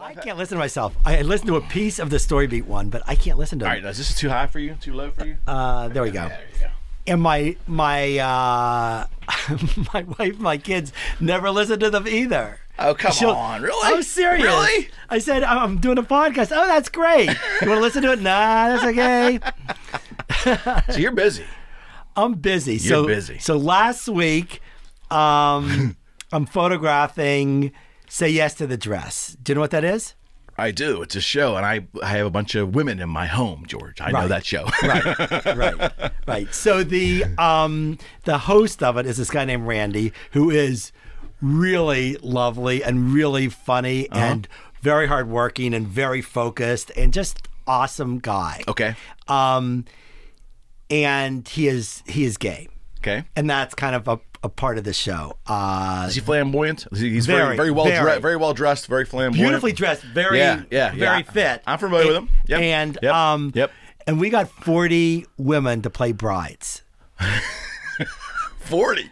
I can't listen to myself. I listened to a piece of the Story Beat one, but I can't listen to it. All right, is this too high for you? Too low for you? There we go. Yeah, there you go. And my my wife, my kids never listen to them either. Oh, come on. Really? Oh, serious. Really? I said, I'm doing a podcast. Oh, that's great. You want to listen to it? Nah, that's okay. So you're busy. I'm busy. You're busy. So last week, I'm photographing Say Yes to the Dress. Do you know what that is? I do. It's a show, and I have a bunch of women in my home, George. I know that show. Right. So the host of it is this guy named Randy, who is really lovely and really funny and very hardworking and very focused and just awesome guy. Okay. And he is gay. Okay. And that's kind of a part of the show. Is he flamboyant? He's very well dressed, very flamboyant. Beautifully dressed, very fit. I'm familiar with him. Yep. And and we got 40 women to play brides. 40.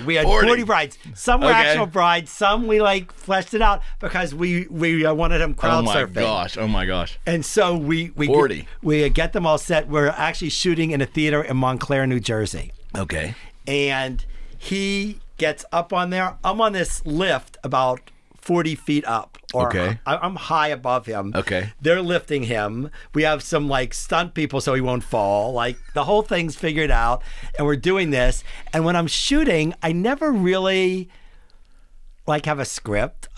We had 40 brides. Some were actual brides. Some we fleshed it out because we wanted them crowd surfing. Oh my gosh. And so we 40. We get them all set. We're actually shooting in a theater in Montclair, New Jersey. Okay. And he gets up on there. I'm on this lift about 40 feet up. Okay. I'm high above him. Okay. They're lifting him. We have some stunt people so he won't fall. The whole thing's figured out. And we're doing this. And when I'm shooting, I never really have a script.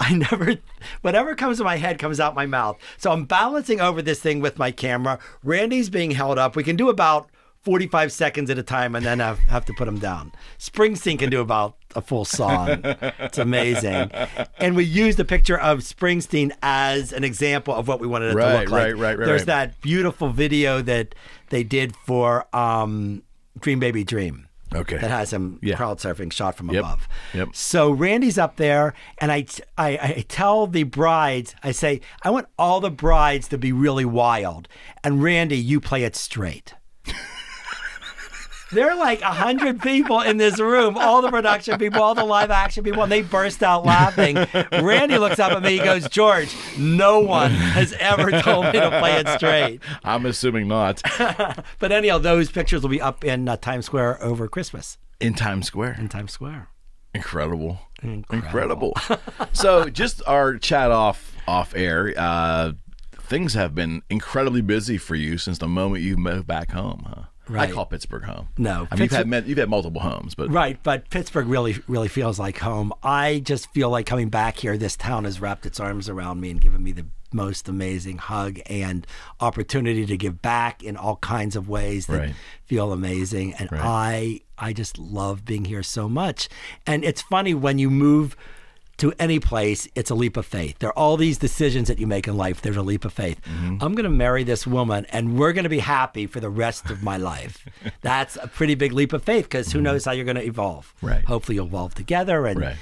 Whatever comes to my head comes out my mouth. So I'm balancing over this thing with my camera. Randy's being held up. We can do about 45 seconds at a time and then have to put him down. Springsteen can do about a full song. It's amazing. And we used a picture of Springsteen as an example of what we wanted it to look like. Right. There's that beautiful video that they did for Dream Baby Dream. Okay. That has him crowd surfing shot from above. Yep. So Randy's up there and I tell the brides, I say, I want all the brides to be really wild. And Randy, you play it straight. There are 100 people in this room, all the production people, all the live action people, and they burst out laughing. Randy looks up at me, he goes, George, no one has ever told me to play it straight. I'm assuming not. But anyhow, those pictures will be up in Times Square over Christmas. In Times Square? In Times Square. Incredible. So just our chat off air, things have been incredibly busy for you since the moment you moved back home, huh? Right. I call Pittsburgh home. No, I mean, you've had multiple homes, but but Pittsburgh really feels like home. I just feel like coming back here. This town has wrapped its arms around me and given me the most amazing hug and opportunity to give back in all kinds of ways that feel amazing. And I just love being here so much. And it's funny when you move to any place, it's a leap of faith. There are all these decisions that you make in life. There's a leap of faith. I'm going to marry this woman and we're going to be happy for the rest of my life. That's a pretty big leap of faith because who knows how you're going to evolve. Right. Hopefully you'll evolve together and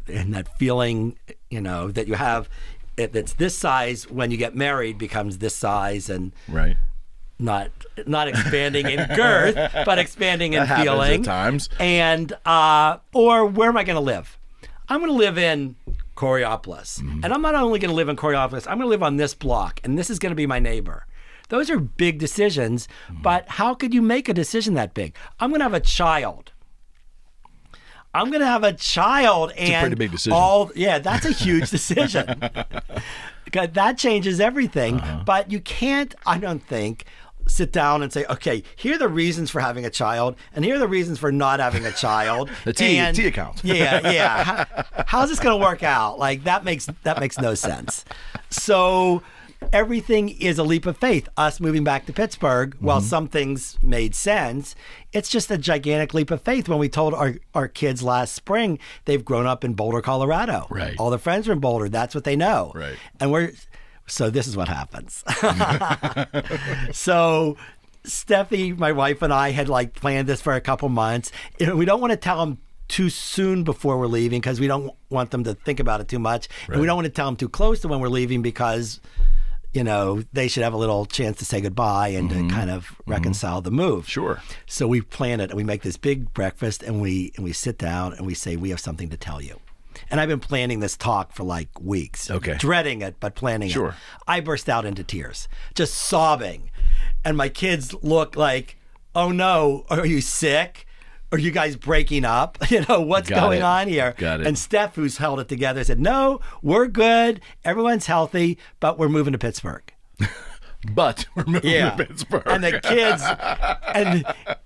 and that feeling, that you have that's this size when you get married becomes this size and not expanding in girth, but expanding in feeling. At times. And or where am I going to live? I'm going to live in Coriopolis. And I'm not only going to live in Coriopolis, I'm going to live on this block, and this is going to be my neighbor. Those are big decisions, but how could you make a decision that big? I'm going to have a child. And it's a pretty big decision. That's a huge decision. Because that changes everything, but you can't, I don't think, sit down and say, okay, here are the reasons for having a child, and here are the reasons for not having a child. The T account. How's this going to work out? That makes no sense. So everything is a leap of faith. Us moving back to Pittsburgh, while some things made sense, it's just a gigantic leap of faith. When we told our kids last spring, they've grown up in Boulder, Colorado. Right. All their friends are in Boulder. That's what they know. Right. And so this is what happens. So Steffi, my wife, and I had planned this for a couple months. We don't want to tell them too soon before we're leaving because we don't want them to think about it too much. And we don't want to tell them too close to when we're leaving because, they should have a little chance to say goodbye and to kind of reconcile the move. Sure. So we plan it and we make this big breakfast and we sit down and we say, we have something to tell you. And I've been planning this talk for like weeks. Okay. Dreading it, but planning it. Sure. I burst out into tears, just sobbing. And my kids look like, oh no, are you sick? Are you guys breaking up? You know, what's going on here? Got it. And Steph, who's held it together, said, no, we're good. Everyone's healthy, but we're moving to Pittsburgh. But we're moving to Pittsburgh. And the kids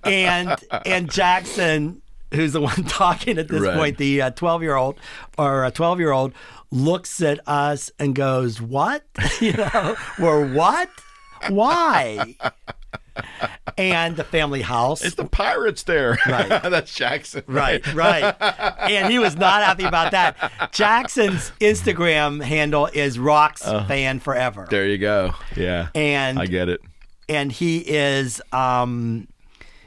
and Jackson, who's the one talking at this point, the 12-year-old looks at us and goes, what? You know, we're what? Why? And the family house. It's the pirates there. Right. That's Jackson. Right. And he was not happy about that. Jackson's Instagram handle is Rocks Fan Forever. There you go. Yeah. And I get it. And he is, and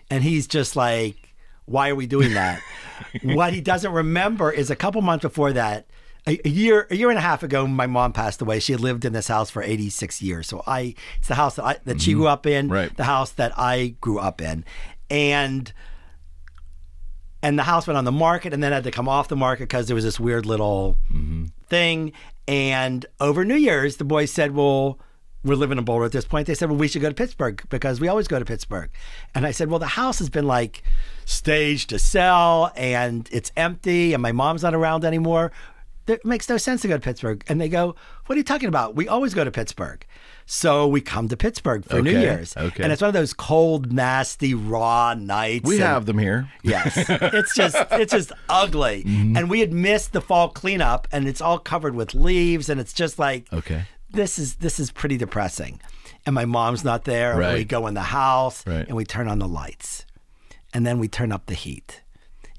he's just like, why are we doing that? What he doesn't remember is a couple months before that, a year and a half ago, my mom passed away. She had lived in this house for 86 years. So it's the house that she grew up in, the house that I grew up in. And the house went on the market and then had to come off the market because there was this weird little thing. And over New Year's, the boys said, well, we're living in Boulder at this point. They said, well, we should go to Pittsburgh because we always go to Pittsburgh. And I said, well, the house has been like staged to sell and it's empty and my mom's not around anymore. It makes no sense to go to Pittsburgh. And they go, what are you talking about? We always go to Pittsburgh. So we come to Pittsburgh for New Year's. Okay. And it's one of those cold, nasty, raw nights. We have them here. Yes. It's just ugly. And we had missed the fall cleanup and it's all covered with leaves and it's just like, this is pretty depressing. And my mom's not there. And we go in the house and we turn on the lights. And then we turn up the heat.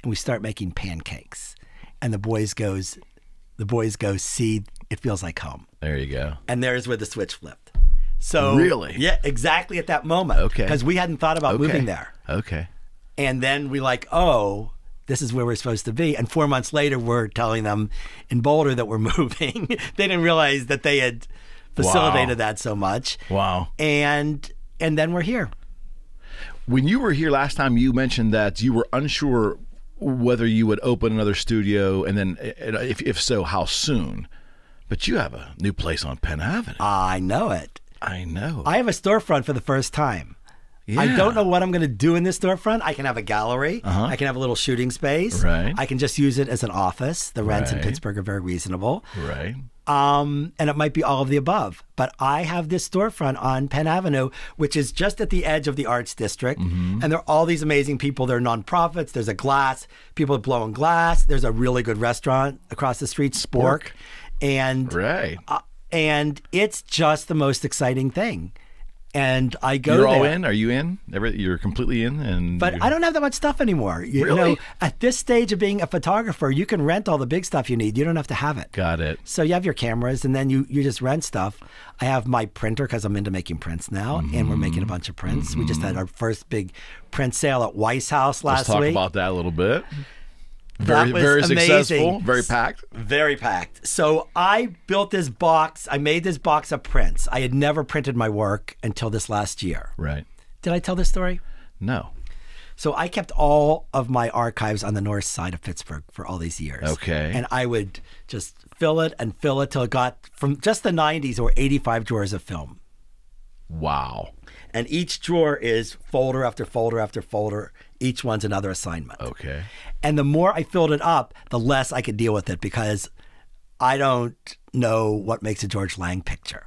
And we start making pancakes. And the boys go, see, it feels like home. There you go. And there's where the switch flipped. So really? Yeah, exactly at that moment. Okay. Because we hadn't thought about moving there. Okay. And then we like, oh, this is where we're supposed to be. And 4 months later, we're telling them in Boulder that we're moving. They didn't realize that they had facilitated that so much. Wow. And then we're here. When you were here last time, you mentioned that you were unsure whether you would open another studio, and then if so, how soon. But you have a new place on Penn Avenue. I know it. I know. I have a storefront for the first time. Yeah. I don't know what I'm going to do in this storefront. I can have a gallery. I can have a little shooting space. Right. I can just use it as an office. The rents in Pittsburgh are very reasonable. Right. And it might be all of the above. But I have this storefront on Penn Avenue, which is just at the edge of the Arts District. And there are all these amazing people. There are nonprofits. There's a glass. People are blowing glass. There's a really good restaurant across the street, Spork. And and it's just the most exciting thing. And I go You're there. all in? Are you in? You're completely in? But I don't have that much stuff anymore. You know, at this stage of being a photographer, you can rent all the big stuff you need. You don't have to have it. Got it. So you have your cameras, and then you just rent stuff. I have my printer because I'm into making prints now, and we're making a bunch of prints. We just had our first big print sale at Weisshouse last week. Let's talk about that a little bit. That was very amazing. Successful, very packed. Very packed. So I built this box. I made this box of prints. I had never printed my work until this last year. Right. Did I tell this story? No. So I kept all of my archives on the north side of Pittsburgh for all these years. Okay. And I would just fill it till it got, from just the 90s, there were 85 drawers of film. Wow. And each drawer is folder after folder after folder. Each one's another assignment. Okay. And the more I filled it up, the less I could deal with it because I don't know what makes a George Lange picture,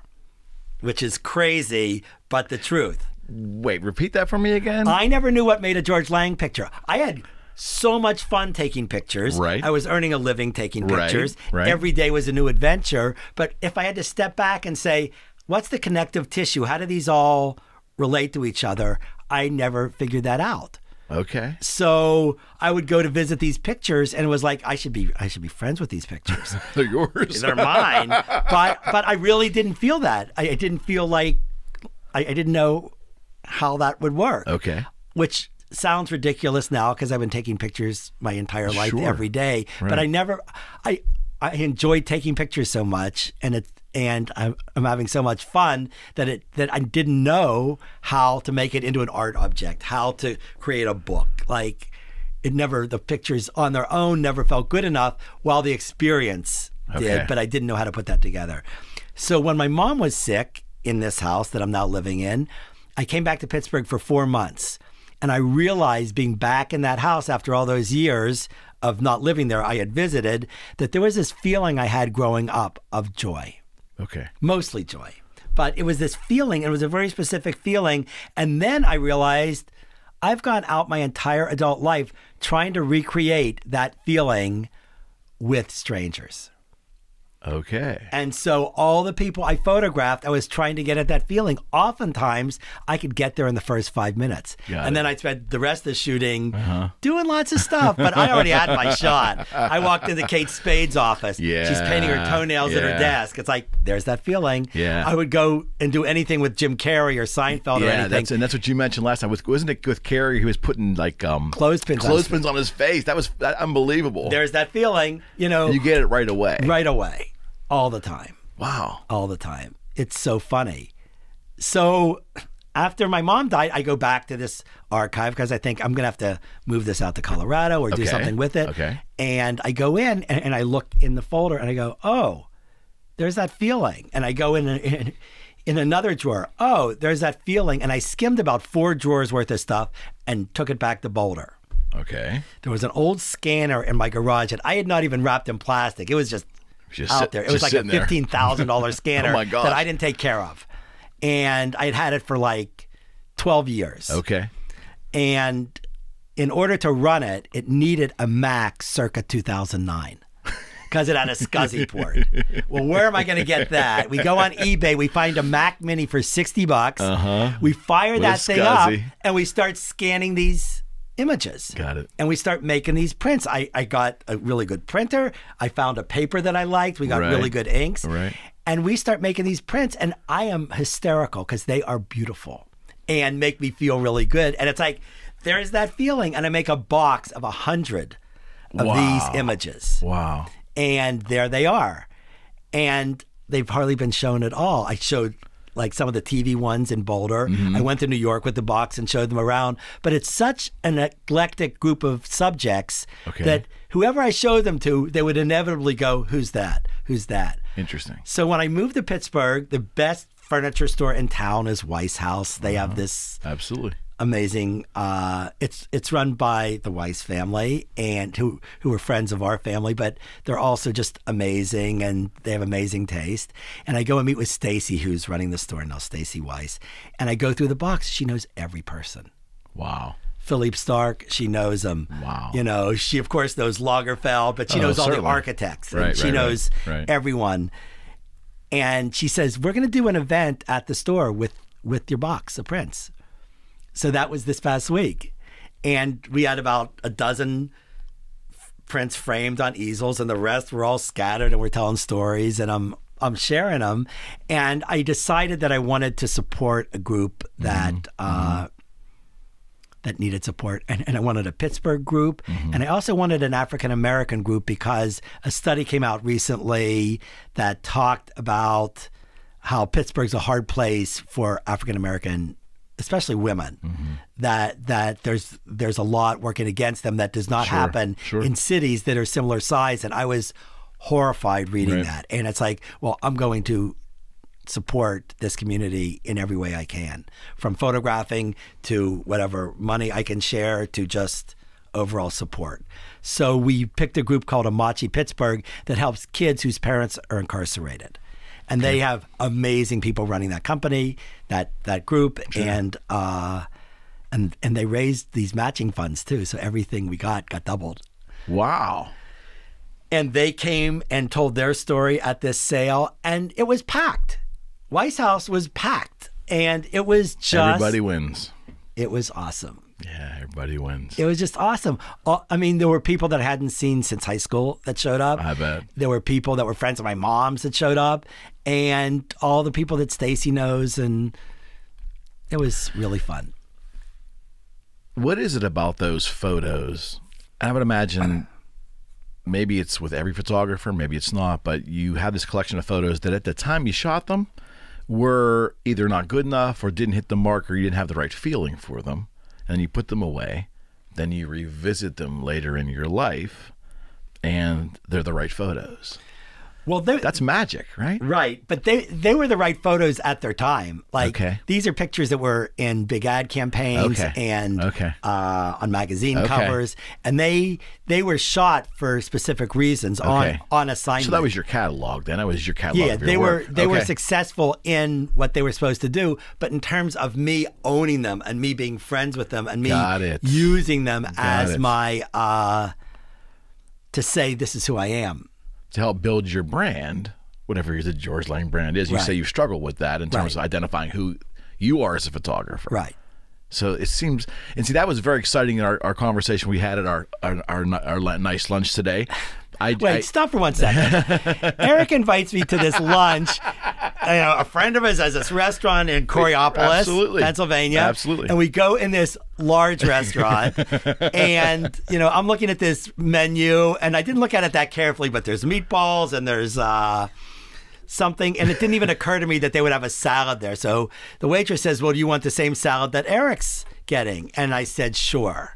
which is crazy, but the truth. Wait, repeat that for me again? I never knew what made a George Lange picture. I had so much fun taking pictures. Right. I was earning a living taking pictures. Right. Every day was a new adventure. But if I had to step back and say, what's the connective tissue? How do these all relate to each other? I never figured that out. Okay. So I would go to visit these pictures, and it was like I should be friends with these pictures. They're yours. They're mine. But I really didn't feel that. I didn't feel like I didn't know how that would work. Okay. Which sounds ridiculous now because I've been taking pictures my entire life every day. Right. But I enjoyed taking pictures so much, and I'm having so much fun that I didn't know how to make it into an art object, how to create a book. Like, the pictures on their own never felt good enough, while the experience did, but I didn't know how to put that together. So when my mom was sick in this house that I'm now living in, I came back to Pittsburgh for 4 months. And I realized, being back in that house after all those years of not living there, I had visited, that there was this feeling I had growing up of joy. Okay. Mostly joy. But it was this feeling, it was a very specific feeling. And then I realized I've gone out my entire adult life trying to recreate that feeling with strangers. Okay. And so all the people I photographed, I was trying to get at that feeling. Oftentimes, I could get there in the first 5 minutes. And then I'd spend the rest of the shooting doing lots of stuff. But I already had my shot. I walked into Kate Spade's office. Yeah. She's painting her toenails at her desk. It's like, there's that feeling. Yeah. I would go and do anything with Jim Carrey or Seinfeld or anything. That's what you mentioned last time. Wasn't it with Carrey, who was putting like clothespins on his face? That was unbelievable. There's that feeling, you know. You get it right away. Right away. All the time. Wow. All the time. It's so funny. So after my mom died, I go back to this archive because I think I'm going to have to move this out to Colorado or do something with it. Okay. And I go in and I look in the folder and I go, oh, there's that feeling. And I go in another drawer. Oh, there's that feeling. And I skimmed about 4 drawers worth of stuff and took it back to Boulder. Okay. There was an old scanner in my garage that I had not even wrapped in plastic. It was just out there. It was like a $15,000 scanner oh my gosh. that I didn't take care of. And I'd had it for like 12 years. Okay. And in order to run it, it needed a Mac circa 2009 because it had a SCSI port. Well, where am I going to get that? We go on eBay. We find a Mac Mini for $60. We fire that thing up and we start scanning these images. Got it. And we start making these prints. I got a really good printer. I found a paper that I liked. We got really good inks. Right. And we start making these prints, and I am hysterical because they are beautiful and make me feel really good. And it's like, there's that feeling. And I make a box of 100 of these images. Wow. And there they are. And they've hardly been shown at all. I showed like some of the TV ones in Boulder. I went to New York with the box and showed them around. But it's such an eclectic group of subjects that whoever I showed them to, they would inevitably go, who's that? Who's that? Interesting. So when I moved to Pittsburgh, the best furniture store in town is Weisshouse. They have this amazing, it's run by the Weiss family and who are friends of our family, but they're also just amazing and they have amazing taste. And I go and meet with Stacy, who's running the store now, Stacy Weiss. And I go through the box. She knows every person. Wow. Philippe Stark, she knows him. Wow. You know, she of course knows Lagerfeld, but she knows all the architects. And she knows everyone. And she says, we're going to do an event at the store with your box of prints. So that was this past week. And we had about a dozen prints framed on easels, and the rest were all scattered, and we're telling stories, and I'm sharing them. And I decided that I wanted to support a group that that needed support. And I wanted a Pittsburgh group. And I also wanted an African-American group because a study came out recently that talked about how Pittsburgh's a hard place for African-American, especially women, that there's a lot working against them that does not happen in cities that are similar size. And I was horrified reading that. And it's like, well, I'm going to support this community in every way I can, from photographing to whatever money I can share to just overall support. So we picked a group called Amachi Pittsburgh that helps kids whose parents are incarcerated. And they have amazing people running that company, that group, and they raised these matching funds too. So everything we got doubled. Wow. And they came and told their story at this sale, and it was packed. Weisshouse was packed, and it was just... Everybody wins. It was awesome. Yeah, everybody wins. It was just awesome. I mean, there were people that I hadn't seen since high school that showed up. I bet. There were people that were friends of my mom's that showed up, and all the people that Stacy knows, and it was really fun. What is it about those photos? I would imagine maybe it's with every photographer, maybe it's not, but you have this collection of photos that at the time you shot them were either not good enough or didn't hit the mark or you didn't have the right feeling for them. And you put them away. then you revisit them later in your life, and they're the right photos. Well, that's magic, right? Right, but they were the right photos at their time. Like, these are pictures that were in big ad campaigns and on magazine covers, and they were shot for specific reasons on assignment. So that was your catalog then? That was your catalog. Yeah, of your work. They were successful in what they were supposed to do, but in terms of me owning them and me being friends with them and me using them as my to say this is who I am. To help build your brand, whatever the George Lange brand is, you say you struggle with that in terms of identifying who you are as a photographer. Right. So it seems, and see, that was very exciting in our conversation we had at our nice lunch today. Wait, stop for 1 second. Eric invites me to this lunch. A friend of his has this restaurant in Coriopolis, Pennsylvania. Absolutely. And we go in this large restaurant, and I'm looking at this menu, and I didn't look at it that carefully, but there's meatballs and there's something, and it didn't even occur to me that they would have a salad there. So the waitress says, "Well, do you want the same salad that Eric's getting?" And I said, "Sure."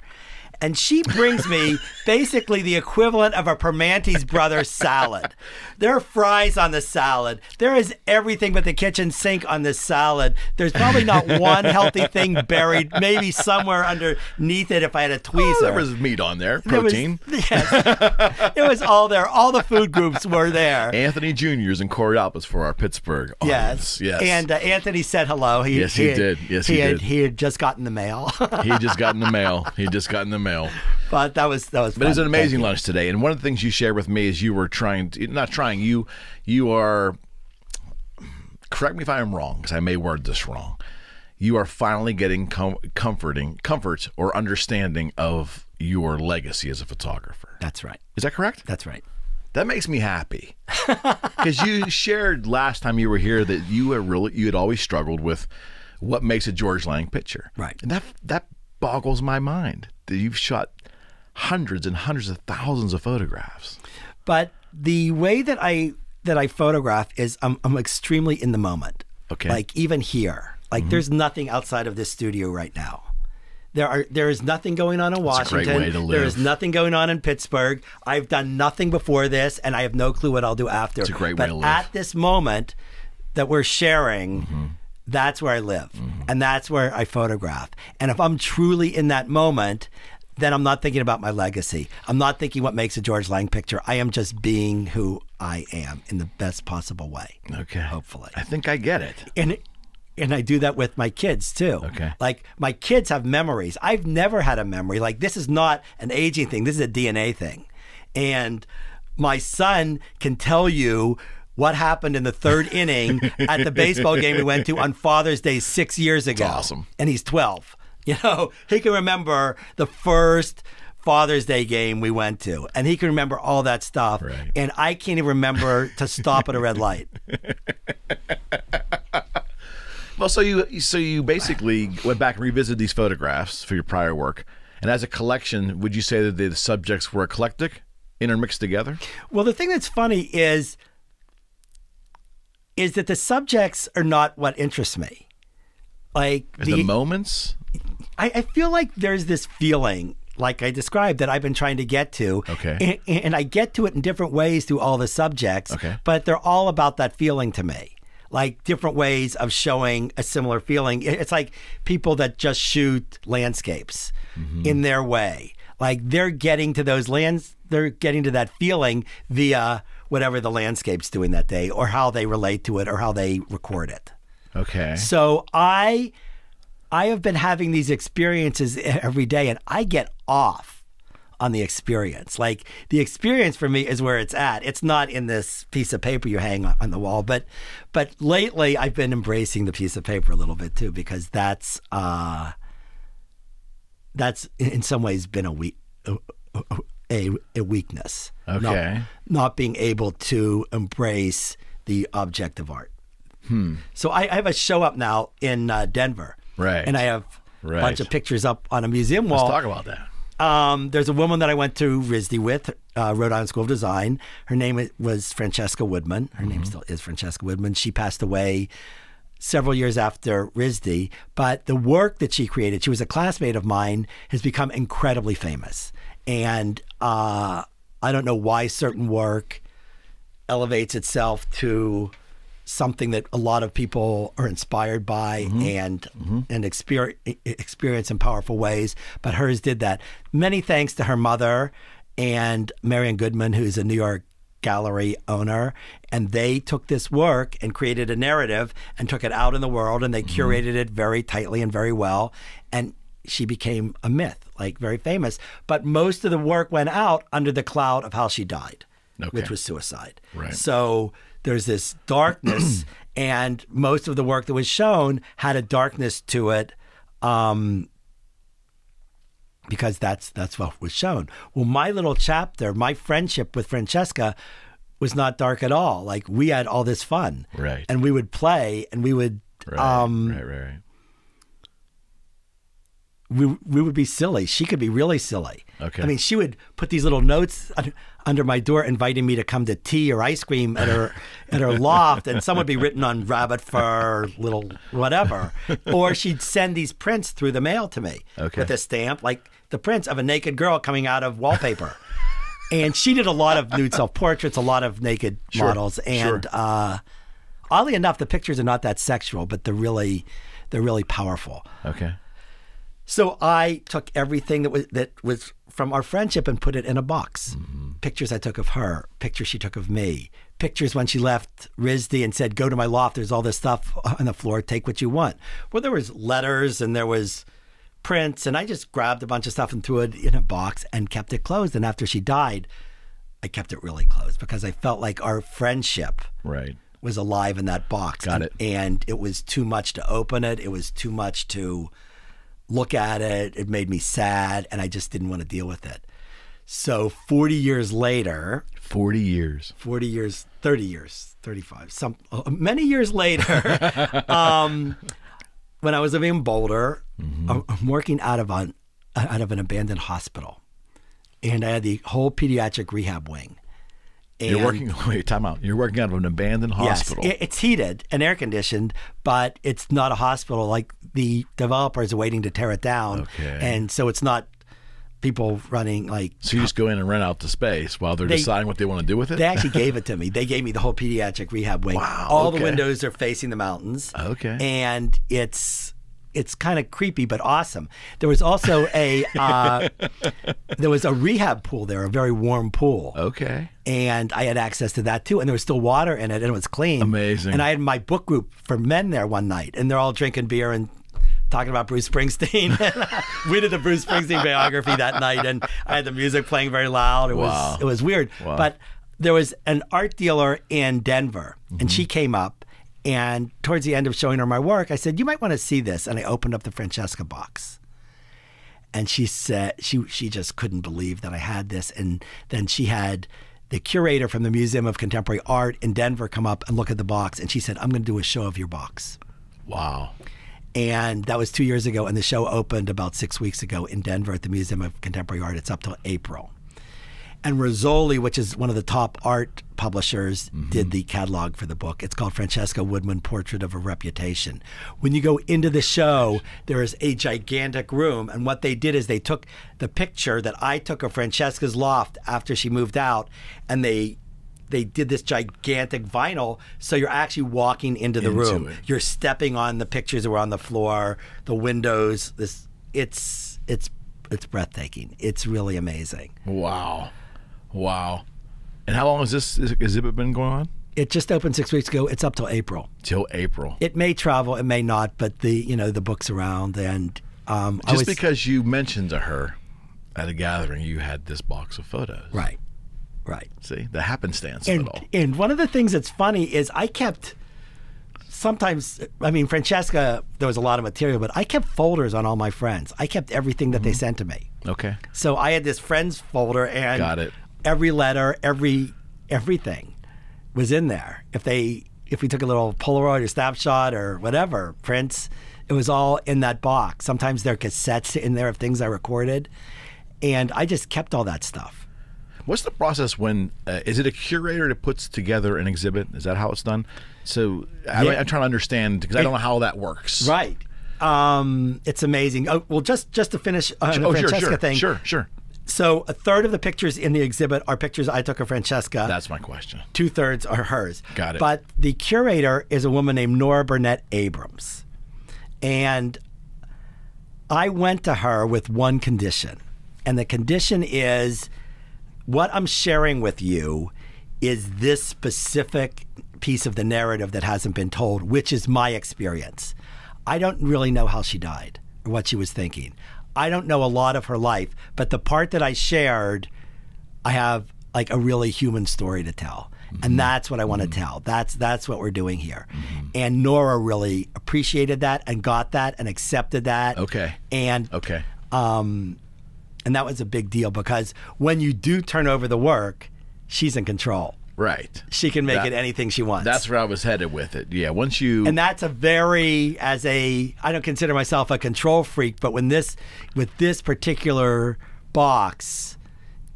And she brings me basically the equivalent of a Permante's Brothers salad. There are fries on the salad. There is everything but the kitchen sink on this salad. There's probably not one healthy thing buried, maybe somewhere underneath it if I had a tweezer. Oh, there was meat on there, protein. It was all there. All the food groups were there. Anthony Jr.'s in Coriopolis for our Pittsburgh audience. Yes. And Anthony said hello. He did. He had just gotten the mail. He had just gotten the mail. But that was fun. But it was an amazing lunch today, and one of the things you shared with me is you were you are, correct me if I am wrong, because I may word this wrong, you are finally getting comfort or understanding of your legacy as a photographer. That's right. Is that correct? That's right. That makes me happy, because you shared last time you were here that you had always struggled with what makes a George Lange picture, right? And that boggles my mind that you've shot hundreds and hundreds of thousands of photographs. But the way that I photograph is I'm extremely in the moment. Okay. Like even here, like there's nothing outside of this studio right now. There is nothing going on in Washington. That's a great way to live. There is nothing going on in Pittsburgh. I've done nothing before this, and I have no clue what I'll do after. It's a great way to live. But at this moment that we're sharing, that's where I live, and that's where I photograph. And if I'm truly in that moment, then I'm not thinking about my legacy. I'm not thinking what makes a George Lange picture. I am just being who I am in the best possible way. Okay. Hopefully. I think I get it. And I do that with my kids too. Okay. Like my kids have memories. I've never had a memory. Like this is not an aging thing. This is a DNA thing. And my son can tell you what happened in the third inning at the baseball game we went to on Father's Day 6 years ago. That's awesome. And he's 12. He can remember the first Father's Day game we went to, and he can remember all that stuff. Right. And I can't even remember to stop at a red light. Well, so you basically went back and revisited these photographs for your prior work, and as a collection, would you say that the subjects were eclectic, intermixed together? Well, the thing that's funny is that the subjects are not what interests me. Like the moments. I feel like there's this feeling, like I described, that I've been trying to get to. Okay. And I get to it in different ways through all the subjects. Okay. But they're all about that feeling to me. Like different ways of showing a similar feeling. It's like people that just shoot landscapes in their way. Like they're getting to those they're getting to that feeling via whatever the landscape's doing that day, or how they relate to it, or how they record it. Okay. So I have been having these experiences every day, and I get off on the experience. Like the experience for me is where it's at. It's not in this piece of paper you hang on the wall. But lately I've been embracing the piece of paper a little bit too, because that's in some ways been a weakness. Okay. Not being able to embrace the object of art. So I have a show up now in Denver. Right. And I have a bunch of pictures up on a museum wall. Let's talk about that. There's a woman that I went to RISD with, Rhode Island School of Design. Her name was Francesca Woodman. Her name still is Francesca Woodman. She passed away several years after RISD, but the work that she created, she was a classmate of mine, has become incredibly famous. And I don't know why certain work elevates itself to something that a lot of people are inspired by and experience in powerful ways, but hers did that. Many thanks to her mother and Marian Goodman, who's a New York gallery owner, and they took this work and created a narrative and took it out in the world, and they curated it very tightly and very well, and she became a myth, like very famous. But most of the work went out under the cloud of how she died, which was suicide. Right. So there's this darkness, and most of the work that was shown had a darkness to it, because that's what was shown. Well, my little chapter, my friendship with Francesca was not dark at all. Like, we had all this fun. Right. And we would play, and we would Right. we would be silly. She could be really silly. Okay. I mean, she would put these little notes under my door inviting me to come to tea or ice cream at her loft, and some would be written on rabbit fur, little whatever. Or she'd send these prints through the mail to me with a stamp, like the prints of a naked girl coming out of wallpaper. And she did a lot of nude self-portraits, a lot of naked models. And oddly enough, the pictures are not that sexual, but they're really powerful. Okay. So I took everything that was from our friendship and put it in a box. Pictures I took of her, pictures she took of me, pictures when she left RISD and said, "Go to my loft. There's all this stuff on the floor. Take what you want." Well, there was letters and there was prints, and I just grabbed a bunch of stuff and threw it in a box and kept it closed. And after she died, I kept it really closed because I felt like our friendship was alive in that box. Got it. And it was too much to open it. It was too much to look at it. It made me sad, and I just didn't want to deal with it. So 40 years later, 40 years, 30 years, 35, many years later, when I was living in Boulder, I'm working out of an abandoned hospital, and I had the whole pediatric rehab wing. And time out. You're working out of an abandoned hospital. Yes, it's heated and air conditioned, but it's not a hospital. Like, the developers are waiting to tear it down. Okay. And so it's not people running like... So you just go in and rent out the space while they're deciding what they want to do with it? They actually gave it to me. They gave me the whole pediatric rehab wing. Wow. All the windows are facing the mountains. Okay. And it's kind of creepy, but awesome. There was also a rehab pool there, a very warm pool. Okay. And I had access to that too. And there was still water in it, and it was clean. Amazing. And I had my book group for men there one night, and they're all drinking beer and talking about Bruce Springsteen. We did the Bruce Springsteen biography that night, and I had the music playing very loud. It was weird. Wow. But there was an art dealer in Denver, and she came up. And towards the end of showing her my work, I said, "You might want to see this." And I opened up the Francesca box. And she said she just couldn't believe that I had this. And then she had the curator from the Museum of Contemporary Art in Denver come up and look at the box. And she said, "I'm going to do a show of your box." Wow. And that was 2 years ago. And the show opened about 6 weeks ago in Denver at the Museum of Contemporary Art. It's up till April. And Rizzoli, which is one of the top art publishers, did the catalog for the book. It's called Francesca Woodman, Portrait of a Reputation. When you go into the show, there is a gigantic room. And what they did is they took the picture that I took of Francesca's loft after she moved out, and they did this gigantic vinyl, so you're actually walking into the room. You're stepping on the pictures that were on the floor, the windows. It's breathtaking. It's really amazing. Wow. And how long has this exhibit been going on? It just opened 6 weeks ago. It's up till April. Till April. It may travel, it may not, but the book's around. And because you mentioned to her at a gathering you had this box of photos. Right. See, the happenstance of it all. And one of the things that's funny is I kept... Sometimes, I mean, Francesca, there was a lot of material, but I kept folders on all my friends. I kept everything that they sent to me. Okay. So I had this friends folder, and got it. Every letter, everything was in there. If we took a little Polaroid or snapshot or whatever, prints, it was all in that box. Sometimes there are cassettes in there of things I recorded, and I just kept all that stuff. What's the process when, is it a curator that puts together an exhibit? Is that how it's done? So I'm trying to understand, because I don't know how that works. Right. It's amazing. Oh, well, just to finish on the Francesca thing. Sure. So a third of the pictures in the exhibit are pictures I took of Francesca. That's my question. 2/3 are hers. Got it. But the curator is a woman named Nora Burnett Abrams. And I went to her with one condition. And the condition is, what I'm sharing with you is this specific piece of the narrative that hasn't been told, which is my experience. I don't really know how she died or what she was thinking. I don't know a lot of her life, but the part that I shared, I have like a really human story to tell. And that's what I want to tell. That's what we're doing here. And Nora really appreciated that and got that and accepted that. Okay. And that was a big deal, because when you do turn over the work, she's in control. Right. She can make it anything she wants. That's where I was headed with it. Yeah, once you... And that's a very, I don't consider myself a control freak, but with this particular box,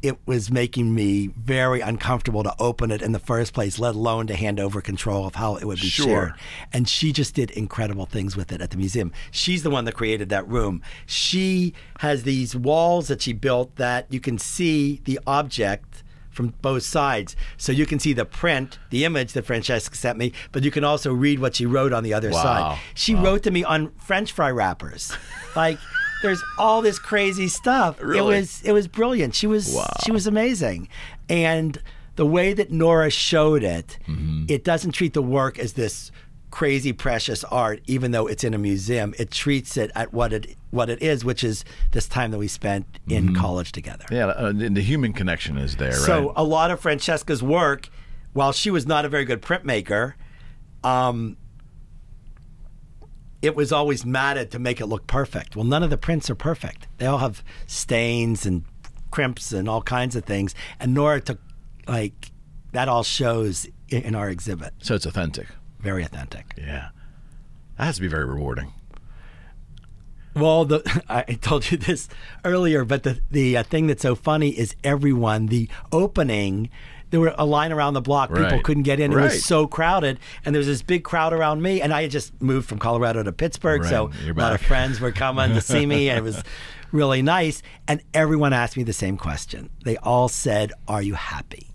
it was making me very uncomfortable to open it in the first place, let alone to hand over control of how it would be shared. And she just did incredible things with it at the museum. She's the one that created that room. She has these walls that she built that you can see the object from both sides. So you can see the print, the image that Francesca sent me, but you can also read what she wrote on the other side. She wrote to me on French fry wrappers. Like, there's all this crazy stuff. Really? It was brilliant. She was amazing. And the way that Nora showed it, it doesn't treat the work as this crazy precious art, even though it's in a museum. It treats it at what it is, which is this time that we spent in college together. Yeah, and the human connection is there, right? So a lot of Francesca's work, while she was not a very good printmaker, it was always matted to make it look perfect. Well, none of the prints are perfect. They all have stains and crimps and all kinds of things. And Nora took, like, that all shows in our exhibit. So it's authentic. Very authentic. Yeah. That has to be very rewarding. Well, I told you this earlier, but the thing that's so funny is the opening, there were a line around the block. People couldn't get in. It was so crowded. And there was this big crowd around me. And I had just moved from Colorado to Pittsburgh. So a lot of friends were coming to see me. And it was really nice. And everyone asked me the same question. They all said, "Are you happy?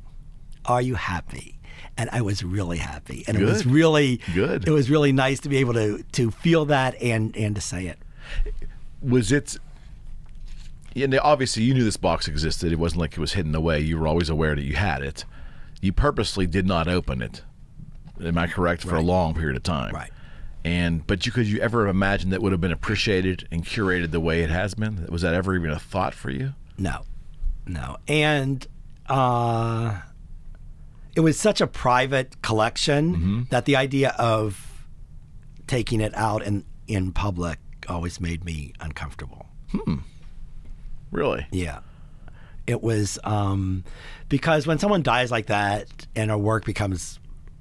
Are you happy?" And I was really happy. And it was really good. It was really nice to be able to feel that and to say it. Was it... And obviously, you knew this box existed. It wasn't like it was hidden away. You were always aware that you had it. You purposely did not open it. Am I correct? For a long period of time. Right. But could you ever imagine that would have been appreciated and curated the way it has been? Was that ever even a thought for you? No. And it was such a private collection that the idea of taking it out in public always made me uncomfortable. Really? Yeah. It was because when someone dies like that and her work becomes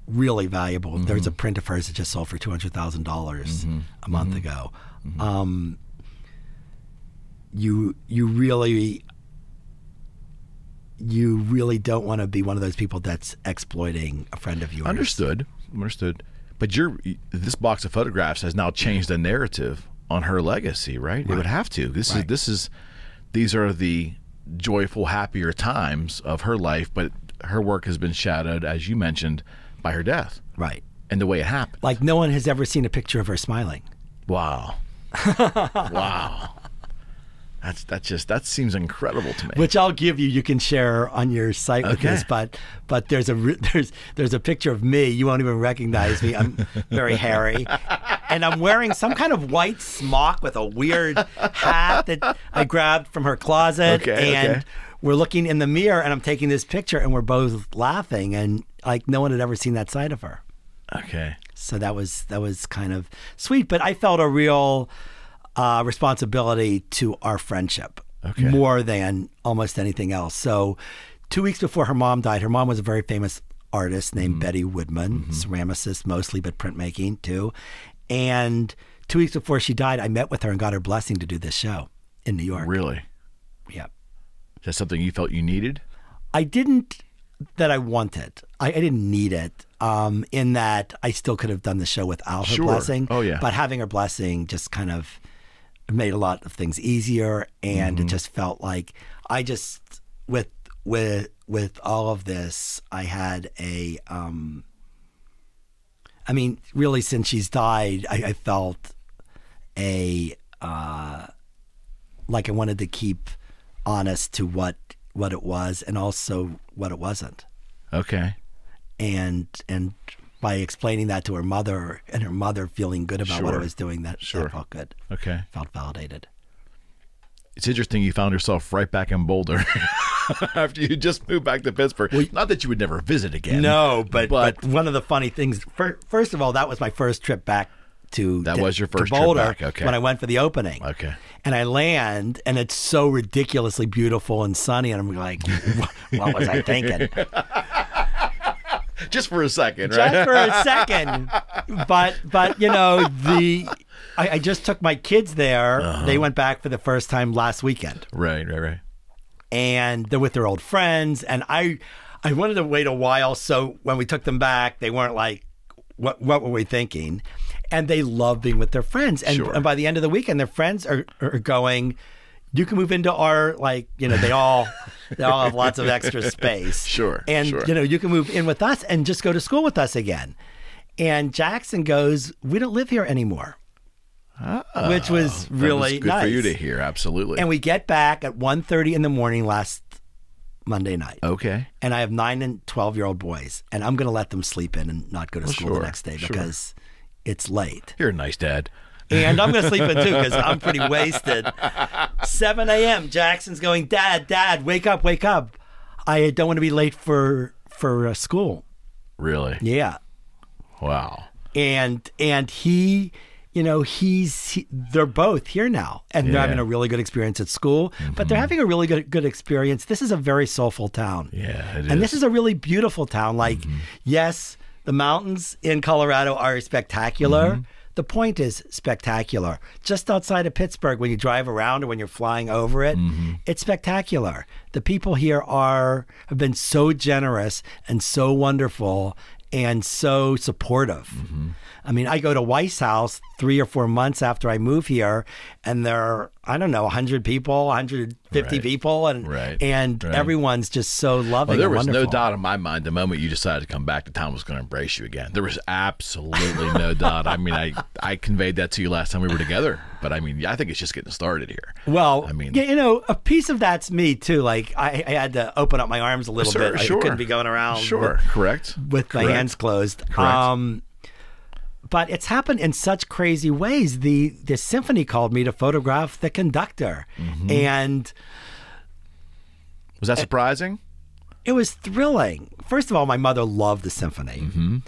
really valuable, there's a print of hers that just sold for $200,000 a month ago. You really don't want to be one of those people that's exploiting a friend of yours. Understood. But this box of photographs has now changed the narrative on her legacy, right? It would have to. These are the joyful, happier times of her life, but her work has been shadowed, as you mentioned, by her death. Right. And the way it happened. Like, no one has ever seen a picture of her smiling. Wow. Wow. That seems incredible to me. Which I'll give you. You can share on your site with this, but there's a picture of me. You won't even recognize me. I'm very hairy, and I'm wearing some kind of white smock with a weird hat that I grabbed from her closet. And we're looking in the mirror, and I'm taking this picture, and we're both laughing, and like no one had ever seen that side of her. Okay. So that was kind of sweet, but I felt a real responsibility to our friendship more than almost anything else. So 2 weeks before her mom died, her mom was a very famous artist named Betty Woodman, ceramicist mostly, but printmaking too. And 2 weeks before she died, I met with her and got her blessing to do this show in New York. Really? Yeah. Is that something you felt you needed? I didn't that I wanted. I didn't need it. In that I still could have done the show without her blessing. Oh yeah. But having her blessing just kind of made a lot of things easier, and it just felt like I just with all of this, I had a. I mean, really, since she's died, I felt like I wanted to keep honest to what it was and also what it wasn't. Okay. And by explaining that to her mother and her mother feeling good about what I was doing, that felt good. Okay. Felt validated. It's interesting you found yourself right back in Boulder after you just moved back to Pittsburgh. Well, not that you would never visit again. No, but one of the funny things, first of all, that was my first trip back to was your first Boulder trip back. Okay. When I went for the opening. Okay. And I land, and it's so ridiculously beautiful and sunny, and I'm like, what was I thinking? Just for a second, right? Just for a second. But you know, I just took my kids there. They went back for the first time last weekend. Right. And they're with their old friends, and I wanted to wait a while, so when we took them back, they weren't like, what were we thinking? And they love being with their friends. And by the end of the weekend, their friends are going, you can move into our, like, you know, they all have lots of extra space. Sure. And, you know, you can move in with us and just go to school with us again. And Jackson goes, we don't live here anymore. Which was really good nice. For you to hear, absolutely. And we get back at 1:30 in the morning last Monday night. Okay. And I have 9 and 12-year-old boys, and I'm going to let them sleep in and not go to school the next day because it's late. You're a nice dad. And I'm going to sleep in too because I'm pretty wasted. 7 a.m. Jackson's going, Dad, wake up. I don't want to be late for school. Really? Yeah. Wow. And he, you know, they're both here now, and they're having a really good experience at school, but they're having a really good experience. This is a very soulful town. Yeah, it is. And this is a really beautiful town. Like, yes, the mountains in Colorado are spectacular. The Point is spectacular. Just outside of Pittsburgh, when you drive around or when you're flying over it, it's spectacular. The people here have been so generous and so wonderful and so supportive. I mean, I go to Weisshouse 3 or 4 months after I move here, and there are, I don't know, 100 people, 150 people, and everyone's just so loving. Well, there was and wonderful. no doubt in my mind the moment you decided to come back, the town was going to embrace you again. There was absolutely no doubt. I mean, I conveyed that to you last time we were together, but I mean, I think it's just getting started here. Well, I mean, you know, a piece of that's me too. Like I had to open up my arms a little bit. I couldn't be going around. With my hands closed. Correct. But it's happened in such crazy ways. The symphony called me to photograph the conductor, and was that surprising? It was thrilling. First of all, my mother loved the symphony,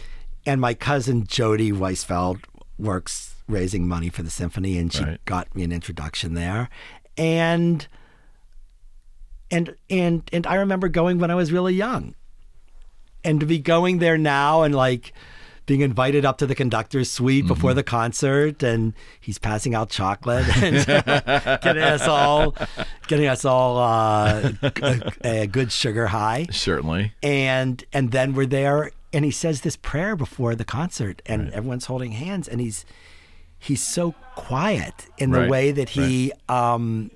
and my cousin Jody Weissfeld works raising money for the symphony, and she got me an introduction there, and I remember going when I was really young, and to be going there now and like being invited up to the conductor's suite before the concert, and he's passing out chocolate and getting us all a good sugar high. Certainly. And then we're there, and he says this prayer before the concert, and everyone's holding hands, and he's so quiet in the way that he that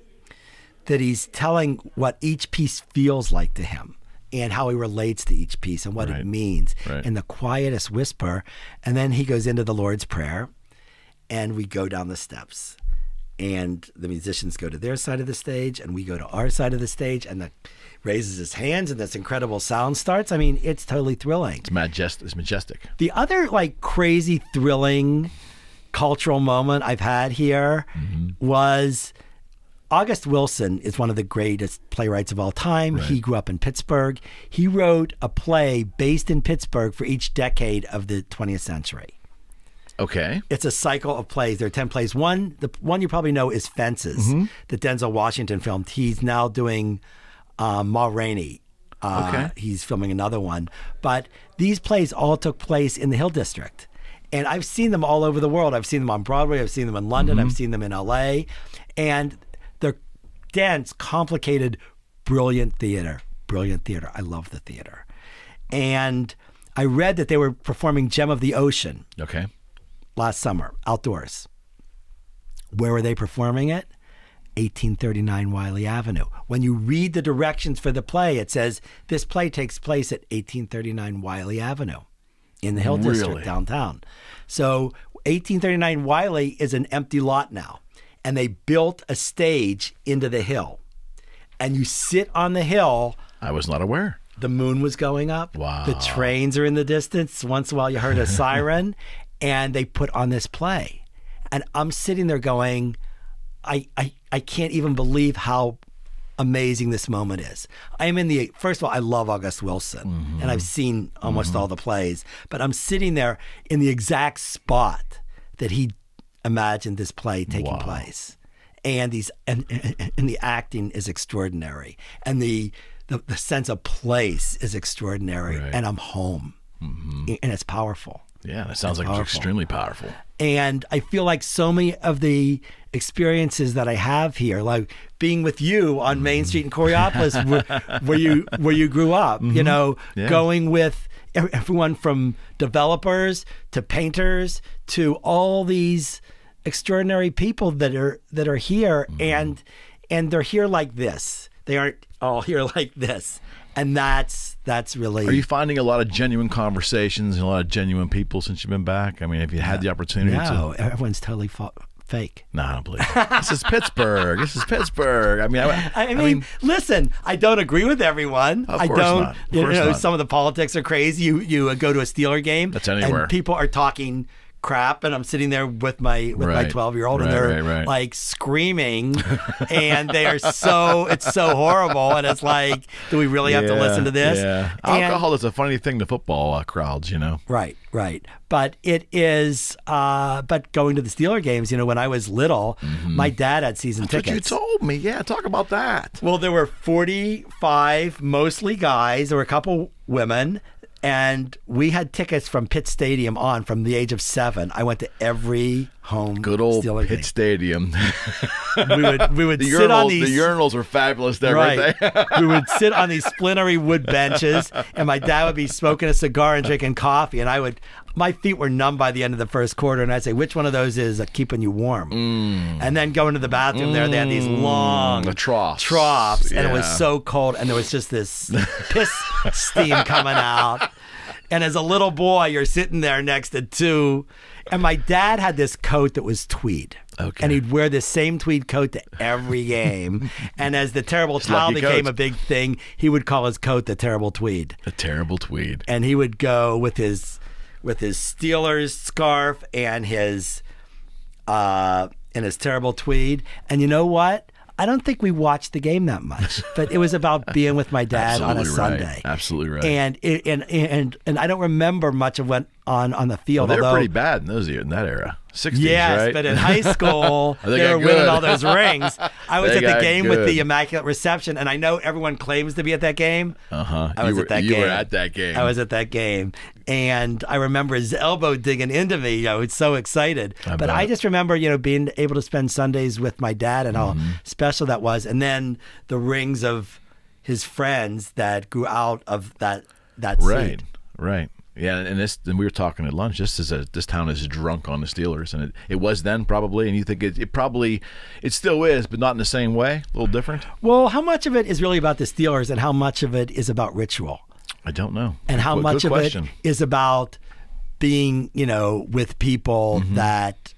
he's telling what each piece feels like to him, and how he relates to each piece and what it means in the quietest whisper. And then he goes into the Lord's Prayer, and we go down the steps, and the musicians go to their side of the stage, and we go to our side of the stage, and raises his hands, and this incredible sound starts. I mean, it's totally thrilling. It's majestic. The other like crazy thrilling cultural moment I've had here was August Wilson is one of the greatest playwrights of all time. He grew up in Pittsburgh. He wrote a play based in Pittsburgh for each decade of the 20th century. Okay. It's a cycle of plays. There are 10 plays. The one you probably know is Fences, that Denzel Washington filmed. He's now doing Ma Rainey. He's filming another one. But these plays all took place in the Hill District. And I've seen them all over the world. I've seen them on Broadway. I've seen them in London. I've seen them in LA. And they're dense, complicated, brilliant theater. brilliant theater. I love the theater. And I read that they were performing Gem of the Ocean last summer, outdoors. Where were they performing it? 1839 Wiley Avenue. When you read the directions for the play, it says this play takes place at 1839 Wiley Avenue in the Hill District downtown. So 1839 Wiley is an empty lot now. And they built a stage into the hill. And you sit on the hill. I was not aware. The moon was going up. Wow. The trains are in the distance. Once in a while you heard a siren. And they put on this play. And I'm sitting there going, I can't even believe how amazing this moment is. I am in the, first of all, I love August Wilson. And I've seen almost all the plays. But I'm sitting there in the exact spot that he imagined this play taking place. And these and the acting is extraordinary. And the sense of place is extraordinary. And I'm home. And it's powerful. Yeah, that sounds like it's extremely powerful. And I feel like so many of the experiences that I have here, like being with you on Main Street in Coriopolis, where you grew up, you know, going with everyone from developers to painters to all these extraordinary people that are here, and they're here like this. They aren't all here like this. And that's really... Are you finding a lot of genuine conversations and a lot of genuine people since you've been back? I mean, have you had the opportunity to... No, everyone's totally fake. No, I don't believe it. This is Pittsburgh. This is Pittsburgh. I mean, listen, I don't agree with everyone. Of course not. You know, some of the politics are crazy. You go to a Steeler game. That's anywhere. And people are talking crap, and I'm sitting there with my 12-year-old, and they're like screaming, and they are it's so horrible, and it's like, do we really have to listen to this? Yeah. Alcohol is a funny thing to football crowds, you know. Right. But it is. But going to the Steeler games, you know, when I was little, my dad had season tickets. You told me, talk about that. Well, there were 45, mostly guys. There were a couple women. And we had tickets from Pitt Stadium on from the age of 7. I went to every home good old Steeler Pitt game. Stadium. we would sit on these. The urinals are fabulous there, right there. We would sit on these splintery wood benches, and my dad would be smoking a cigar and drinking coffee, and my feet were numb by the end of the first quarter, and I'd say, which one of those is keeping you warm? And then going to the bathroom there, they had these long troughs, and it was so cold, and there was just this piss steam coming out. And as a little boy, you're sitting there next to two, and my dad had this coat that was tweed. And he'd wear this same tweed coat to every game. And as the terrible towel became a big thing, he would call his coat the terrible tweed. The terrible tweed. And he would go with his Steelers scarf and his terrible tweed. And you know what? I don't think we watched the game that much, but it was about being with my dad on a Sunday. Absolutely right. And I don't remember much of what on the field. Well, they were pretty bad in that era. 60s, yes, right? but in high school, they were winning all those rings. I was at the game with the Immaculate Reception, and I know everyone claims to be at that game. I was at that game. You were at that game. I was at that game. And I remember his elbow digging into me. You know, it's so excited. But I just remember, you know, being able to spend Sundays with my dad and how special that was. And then the rings of his friends that grew out of that seed. Right. Yeah, and we were talking at lunch. This town is drunk on the Steelers, and it was then probably, and you think it still is, but not in the same way, a little different. Well, how much of it is really about the Steelers, and how much of it is about ritual? I don't know. And how much of it is about being, you know, with people that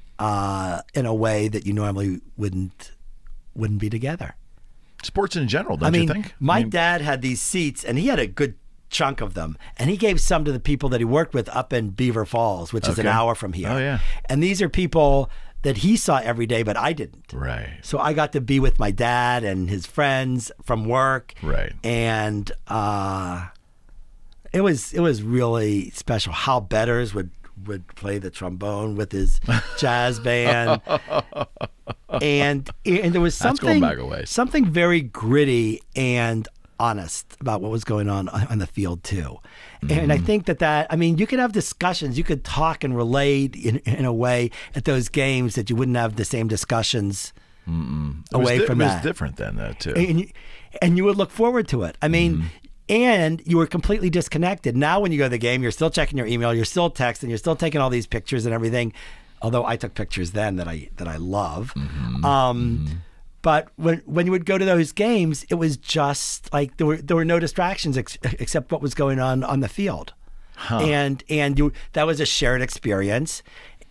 in a way that you normally wouldn't be together. Sports in general, don't you think? My dad had these seats, and he had a good chunk of them, and he gave some to the people that he worked with up in Beaver Falls, which is an hour from here. Oh yeah. And these are people that he saw every day, but I didn't. Right. So I got to be with my dad and his friends from work. Right. And it was really special. Hal Betters would play the trombone with his jazz band. And there was something very gritty and honest about what was going on the field too. And I think that I mean, you could have discussions, you could talk and relate in a way at those games that you wouldn't have the same discussions away from that. It was different then, though, too. And you would look forward to it. I mean, and you were completely disconnected. Now when you go to the game, you're still checking your email, you're still texting, you're still taking all these pictures and everything. Although I took pictures then that I love. But when you would go to those games, it was just like there were no distractions except what was going on the field. And that was a shared experience,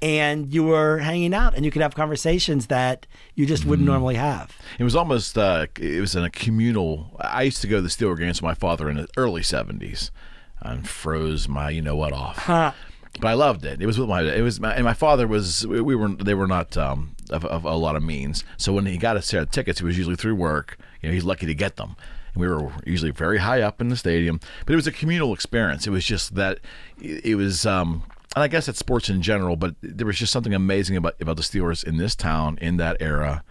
and you were hanging out, and you could have conversations that you just wouldn't normally have. It was almost it was in a communal. I used to go to the Steeler games with my father in the early '70s, and froze my you-know-what off. But I loved it. It was and my father was. They were not of a lot of means. So when he got a set of tickets, it was usually through work. He's lucky to get them. And we were usually very high up in the stadium, but it was a communal experience. It was just that it was, and I guess it's sports in general, but there was just something amazing about the Steelers in this town in that era,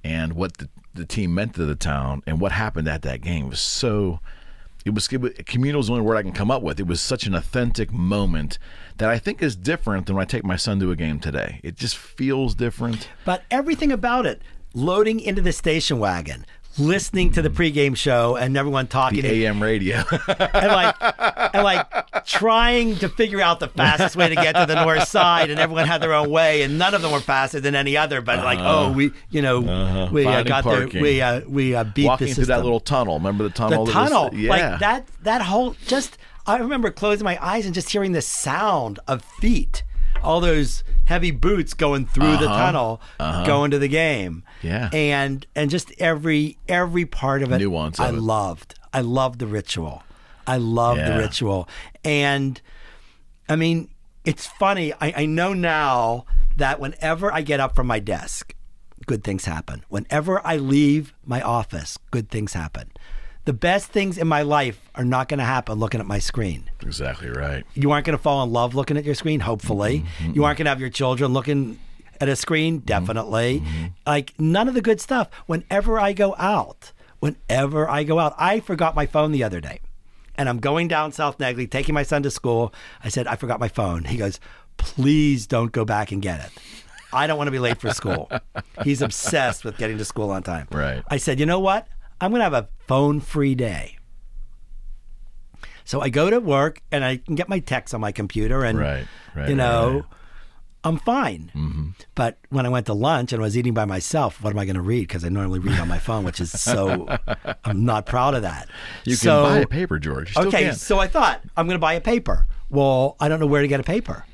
and what the team meant to the town, and what happened at that game was so. Communal is the only word I can come up with. It was such an authentic moment that I think is different than when I take my son to a game today. It just feels different. But everything about it, loading into the station wagon, listening to the pregame show and everyone talking. The AM radio. and like trying to figure out the fastest way to get to the north side, and everyone had their own way, and none of them were faster than any other. But we got there. We beat walking the system. through that little tunnel. Remember the tunnel? The tunnel, yeah. Like that whole. Just I remember closing my eyes and just hearing the sound of feet. All those heavy boots going through the tunnel, going to the game. Yeah. And just every part of it. Nuance I of it. loved. I loved the ritual. I loved the ritual. And I mean, it's funny. I know now that whenever I get up from my desk, good things happen. Whenever I leave my office, good things happen. The best things in my life are not going to happen looking at my screen. Exactly right. You aren't going to fall in love looking at your screen, hopefully. You aren't going to have your children looking at a screen, definitely. Like, none of the good stuff. Whenever I go out, I forgot my phone the other day. And I'm going down South Negley, taking my son to school. I said, I forgot my phone. He goes, please don't go back and get it. I don't want to be late for school. He's obsessed with getting to school on time. Right. I said, you know what? I'm going to have a phone-free day. So I go to work, and I can get my texts on my computer, and, I'm fine. But when I went to lunch and I was eating by myself, what am I going to read? Because I normally read on my phone, which is so, I'm not proud of that. You can buy a paper, George. You still can. So I thought, I'm going to buy a paper. Well, I don't know where to get a paper.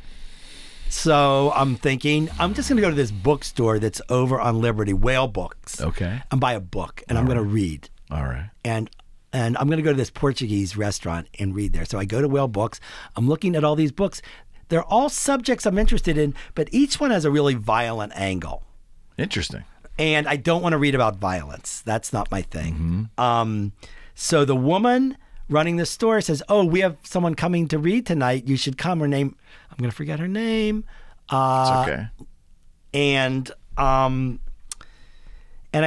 So I'm thinking, I'm just going to go to this bookstore that's over on Liberty, Whale Books. Okay. And buy a book, and I'm going to read. All right. And I'm going to go to this Portuguese restaurant and read there. So I go to Whale Books. I'm looking at all these books. They're all subjects I'm interested in, but each one has a really violent angle. Interesting. And I don't want to read about violence. That's not my thing. So the woman running the store says, oh, we have someone coming to read tonight. You should come. Her name, I'm going to forget her name. It's okay. And I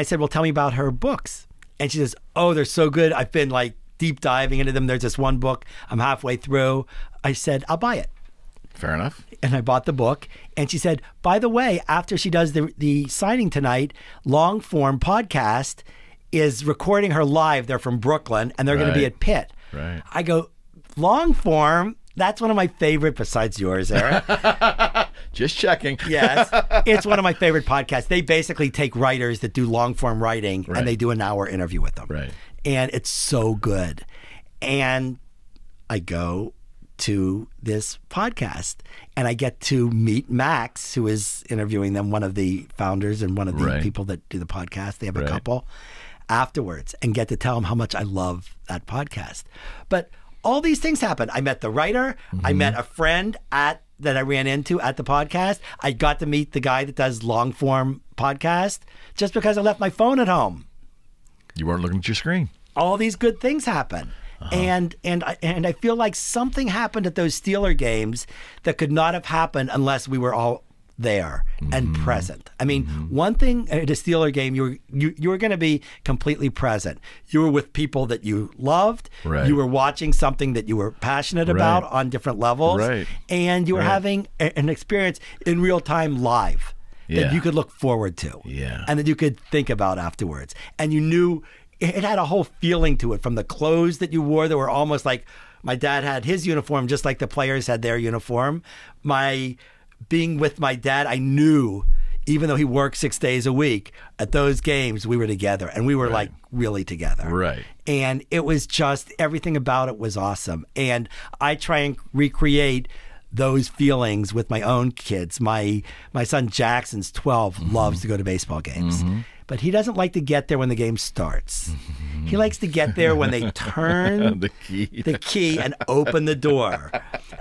said, well, tell me about her books. And she says, oh, they're so good. I've been like deep diving into them. There's this one book. I'm halfway through. I said, I'll buy it. Fair enough. And I bought the book. And she said, by the way, after she does the signing tonight, Long Form Podcast is recording her live. They're from Brooklyn, and they're going to be at Pitt. Right. I go, Long Form, that's one of my favorite, besides yours, Eric. Just checking. Yes. It's one of my favorite podcasts. They basically take writers that do long form writing, and they do an hour interview with them. Right. And it's so good. And I go to this podcast, and I get to meet Max, who is interviewing them, one of the founders and one of the people that do the podcast. They have a couple afterwards, and get to tell them how much I love that podcast. But all these things happen. I met the writer. I met a friend that I ran into at the podcast. I got to meet the guy that does long form podcast just because I left my phone at home. You weren't looking at your screen. All these good things happen. And I feel like something happened at those Steeler games that could not have happened unless we were all there and present. I mean, one thing at a Steeler game, you were going to be completely present. You were with people that you loved. Right. You were watching something that you were passionate about on different levels. Right. And you were having an experience in real time live that you could look forward to. Yeah. And that you could think about afterwards. And you knew it had a whole feeling to it, from the clothes that you wore that were almost like, my dad had his uniform just like the players had their uniform. Being with my dad, I knew, even though he worked 6 days a week, at those games we were together, and we were like really together. Right. And it was just, everything about it was awesome. And I try and recreate those feelings with my own kids. My son Jackson's 12, loves to go to baseball games. But he doesn't like to get there when the game starts. He likes to get there when they turn the key and open the door.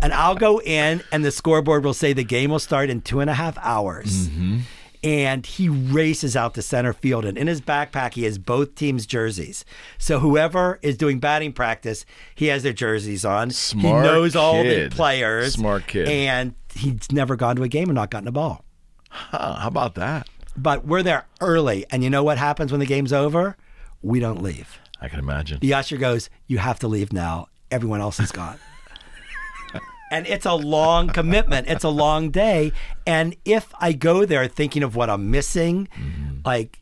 And I'll go in, and the scoreboard will say the game will start in 2.5 hours. And he races out to center field, and in his backpack he has both teams' jerseys. So whoever is doing batting practice, he has their jerseys on. Smart He knows all kid. the players. Smart kid. And he's never gone to a game and not gotten a ball. Huh, how about that? But we're there early, and you know what happens when the game's over? We don't leave. I can imagine. The usher goes, "You have to leave now. Everyone else is gone." And it's a long commitment. It's a long day. And if I go there thinking of what I'm missing, like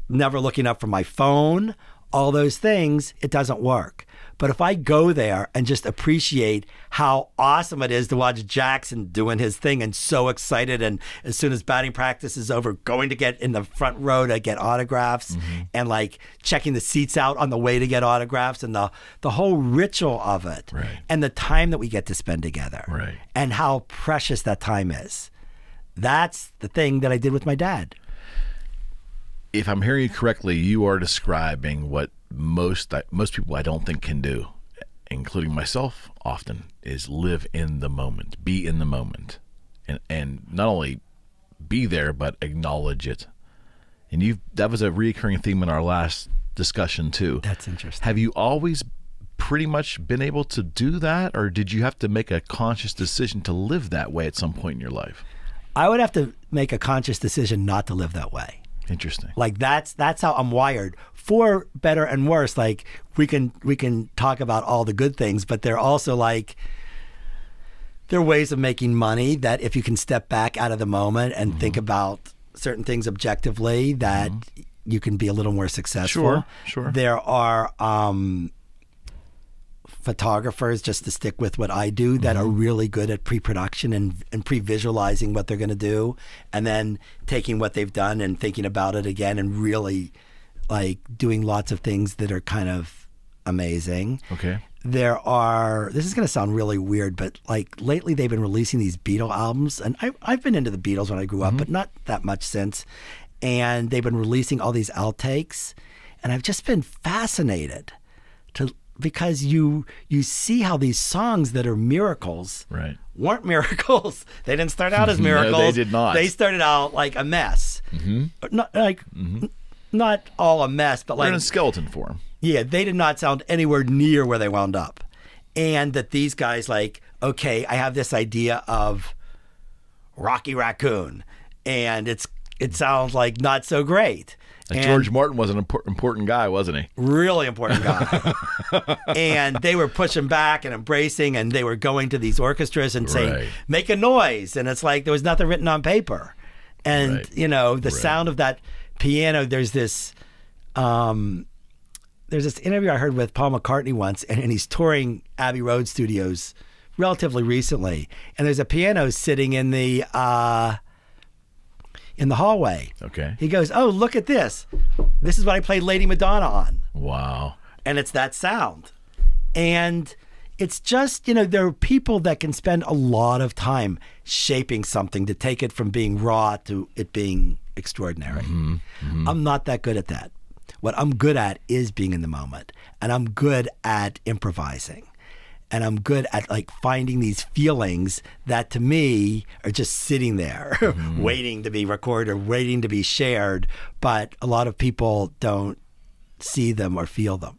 never looking up from my phone, all those things, it doesn't work. But if I go there and just appreciate how awesome it is to watch Jackson doing his thing and so excited, and as soon as batting practice is over, going to get in the front row to get autographs, and like checking the seats out on the way to get autographs, and the whole ritual of it, and the time that we get to spend together, and how precious that time is. That's the thing that I did with my dad. If I'm hearing you correctly, you are describing what most people I don't think can do, including myself often, is live in the moment, be in the moment, and not only be there but acknowledge it. And that was a recurring theme in our last discussion too. That's interesting. Have you always pretty much been able to do that, or did you have to make a conscious decision to live that way at some point in your life? I would have to make a conscious decision not to live that way. Interesting. Like that's how I'm wired, for better and worse. Like we can talk about all the good things, but they're also like, there are ways of making money that if you can step back out of the moment and think about certain things objectively, that you can be a little more successful. Sure. There are photographers, just to stick with what I do, that are really good at pre-production and pre-visualizing what they're going to do, and then taking what they've done and thinking about it again, and really like doing lots of things that are kind of amazing. Okay. This is going to sound really weird, but like lately they've been releasing these Beatle albums, and I've been into the Beatles when I grew up, but not that much since. And they've been releasing all these outtakes, and I've just been fascinated because you see how these songs that are miracles weren't miracles. They didn't start out as miracles. No, they did not. They started out like a mess. Not all a mess, but like they're in skeleton form. Yeah, they did not sound anywhere near where they wound up. And that these guys like, okay, I have this idea of Rocky Raccoon, and it sounds like not so great. And George Martin was an important guy, wasn't he? Really important guy. And they were pushing back and embracing, and they were going to these orchestras and saying, make a noise. And it's like there was nothing written on paper. And, you know, the sound of that piano, there's this interview I heard with Paul McCartney once, and he's touring Abbey Road Studios relatively recently. And there's a piano sitting in the hallway. Okay. He goes, "Oh, look at this. This is what I played Lady Madonna on." Wow. And it's that sound. And it's just, you know, there are people that can spend a lot of time shaping something to take it from being raw to it being extraordinary. I'm not that good at that. What I'm good at is being in the moment. And I'm good at improvising. And I'm good at like finding these feelings that to me are just sitting there waiting to be recorded or waiting to be shared. But a lot of people don't see them or feel them.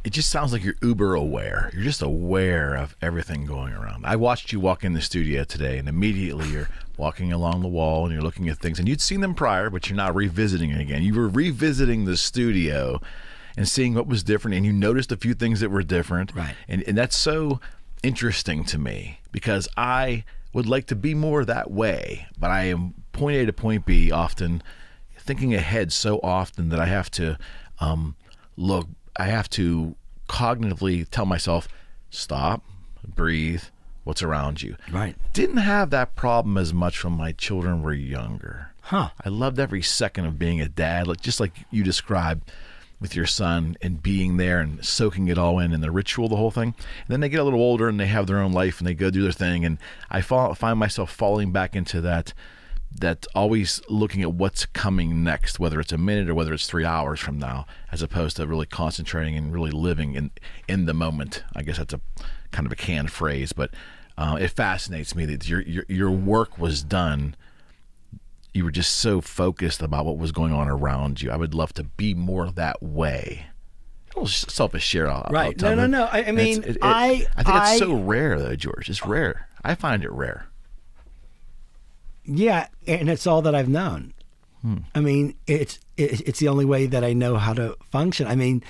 It just sounds like you're uber aware. You're just aware of everything going around. I watched you walk in the studio today, and immediately you're walking along the wall and you're looking at things, and you'd seen them prior, but you're now revisiting it again. You were revisiting the studio and seeing what was different, and you noticed a few things that were different. Right. And that's so interesting to me, because I would like to be more that way, but I am point A to point B often thinking ahead so often that I have to look, I have to cognitively tell myself, stop, breathe, what's around you. Right. Didn't have that problem as much when my children were younger. Huh. I loved every second of being a dad, just like you described with your son, and being there and soaking it all in, and the ritual, the whole thing. And then they get a little older and they have their own life and they go do their thing. And I find myself falling back into that always looking at what's coming next, whether it's a minute or whether it's 3 hours from now, as opposed to really concentrating and really living in the moment. I guess that's a kind of a canned phrase, but it fascinates me that your work was done. You were just so focused about what was going on around you. I would love to be more that way. A little selfish share. Right. No. I mean, I think it's so rare, though, George. It's rare. I find it rare. Yeah, and it's all that I've known. I mean, it's the only way that I know how to function. I mean,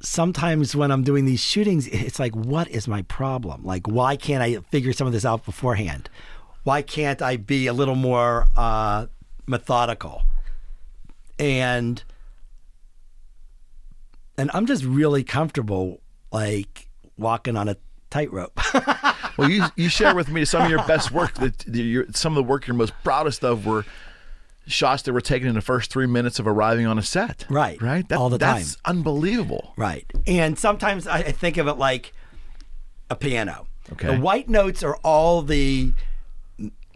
sometimes when I'm doing these shootings, it's like, what is my problem? Like, why can't I figure some of this out beforehand? Why can't I be a little more methodical? And I'm just really comfortable, like, walking on a tightrope. Well, you share with me some of your best work. Some of the work you're most proudest of were shots that were taken in the first 3 minutes of arriving on a set. Right. All the time. That's unbelievable. Right. And sometimes I think of it like a piano. Okay. The white notes are all the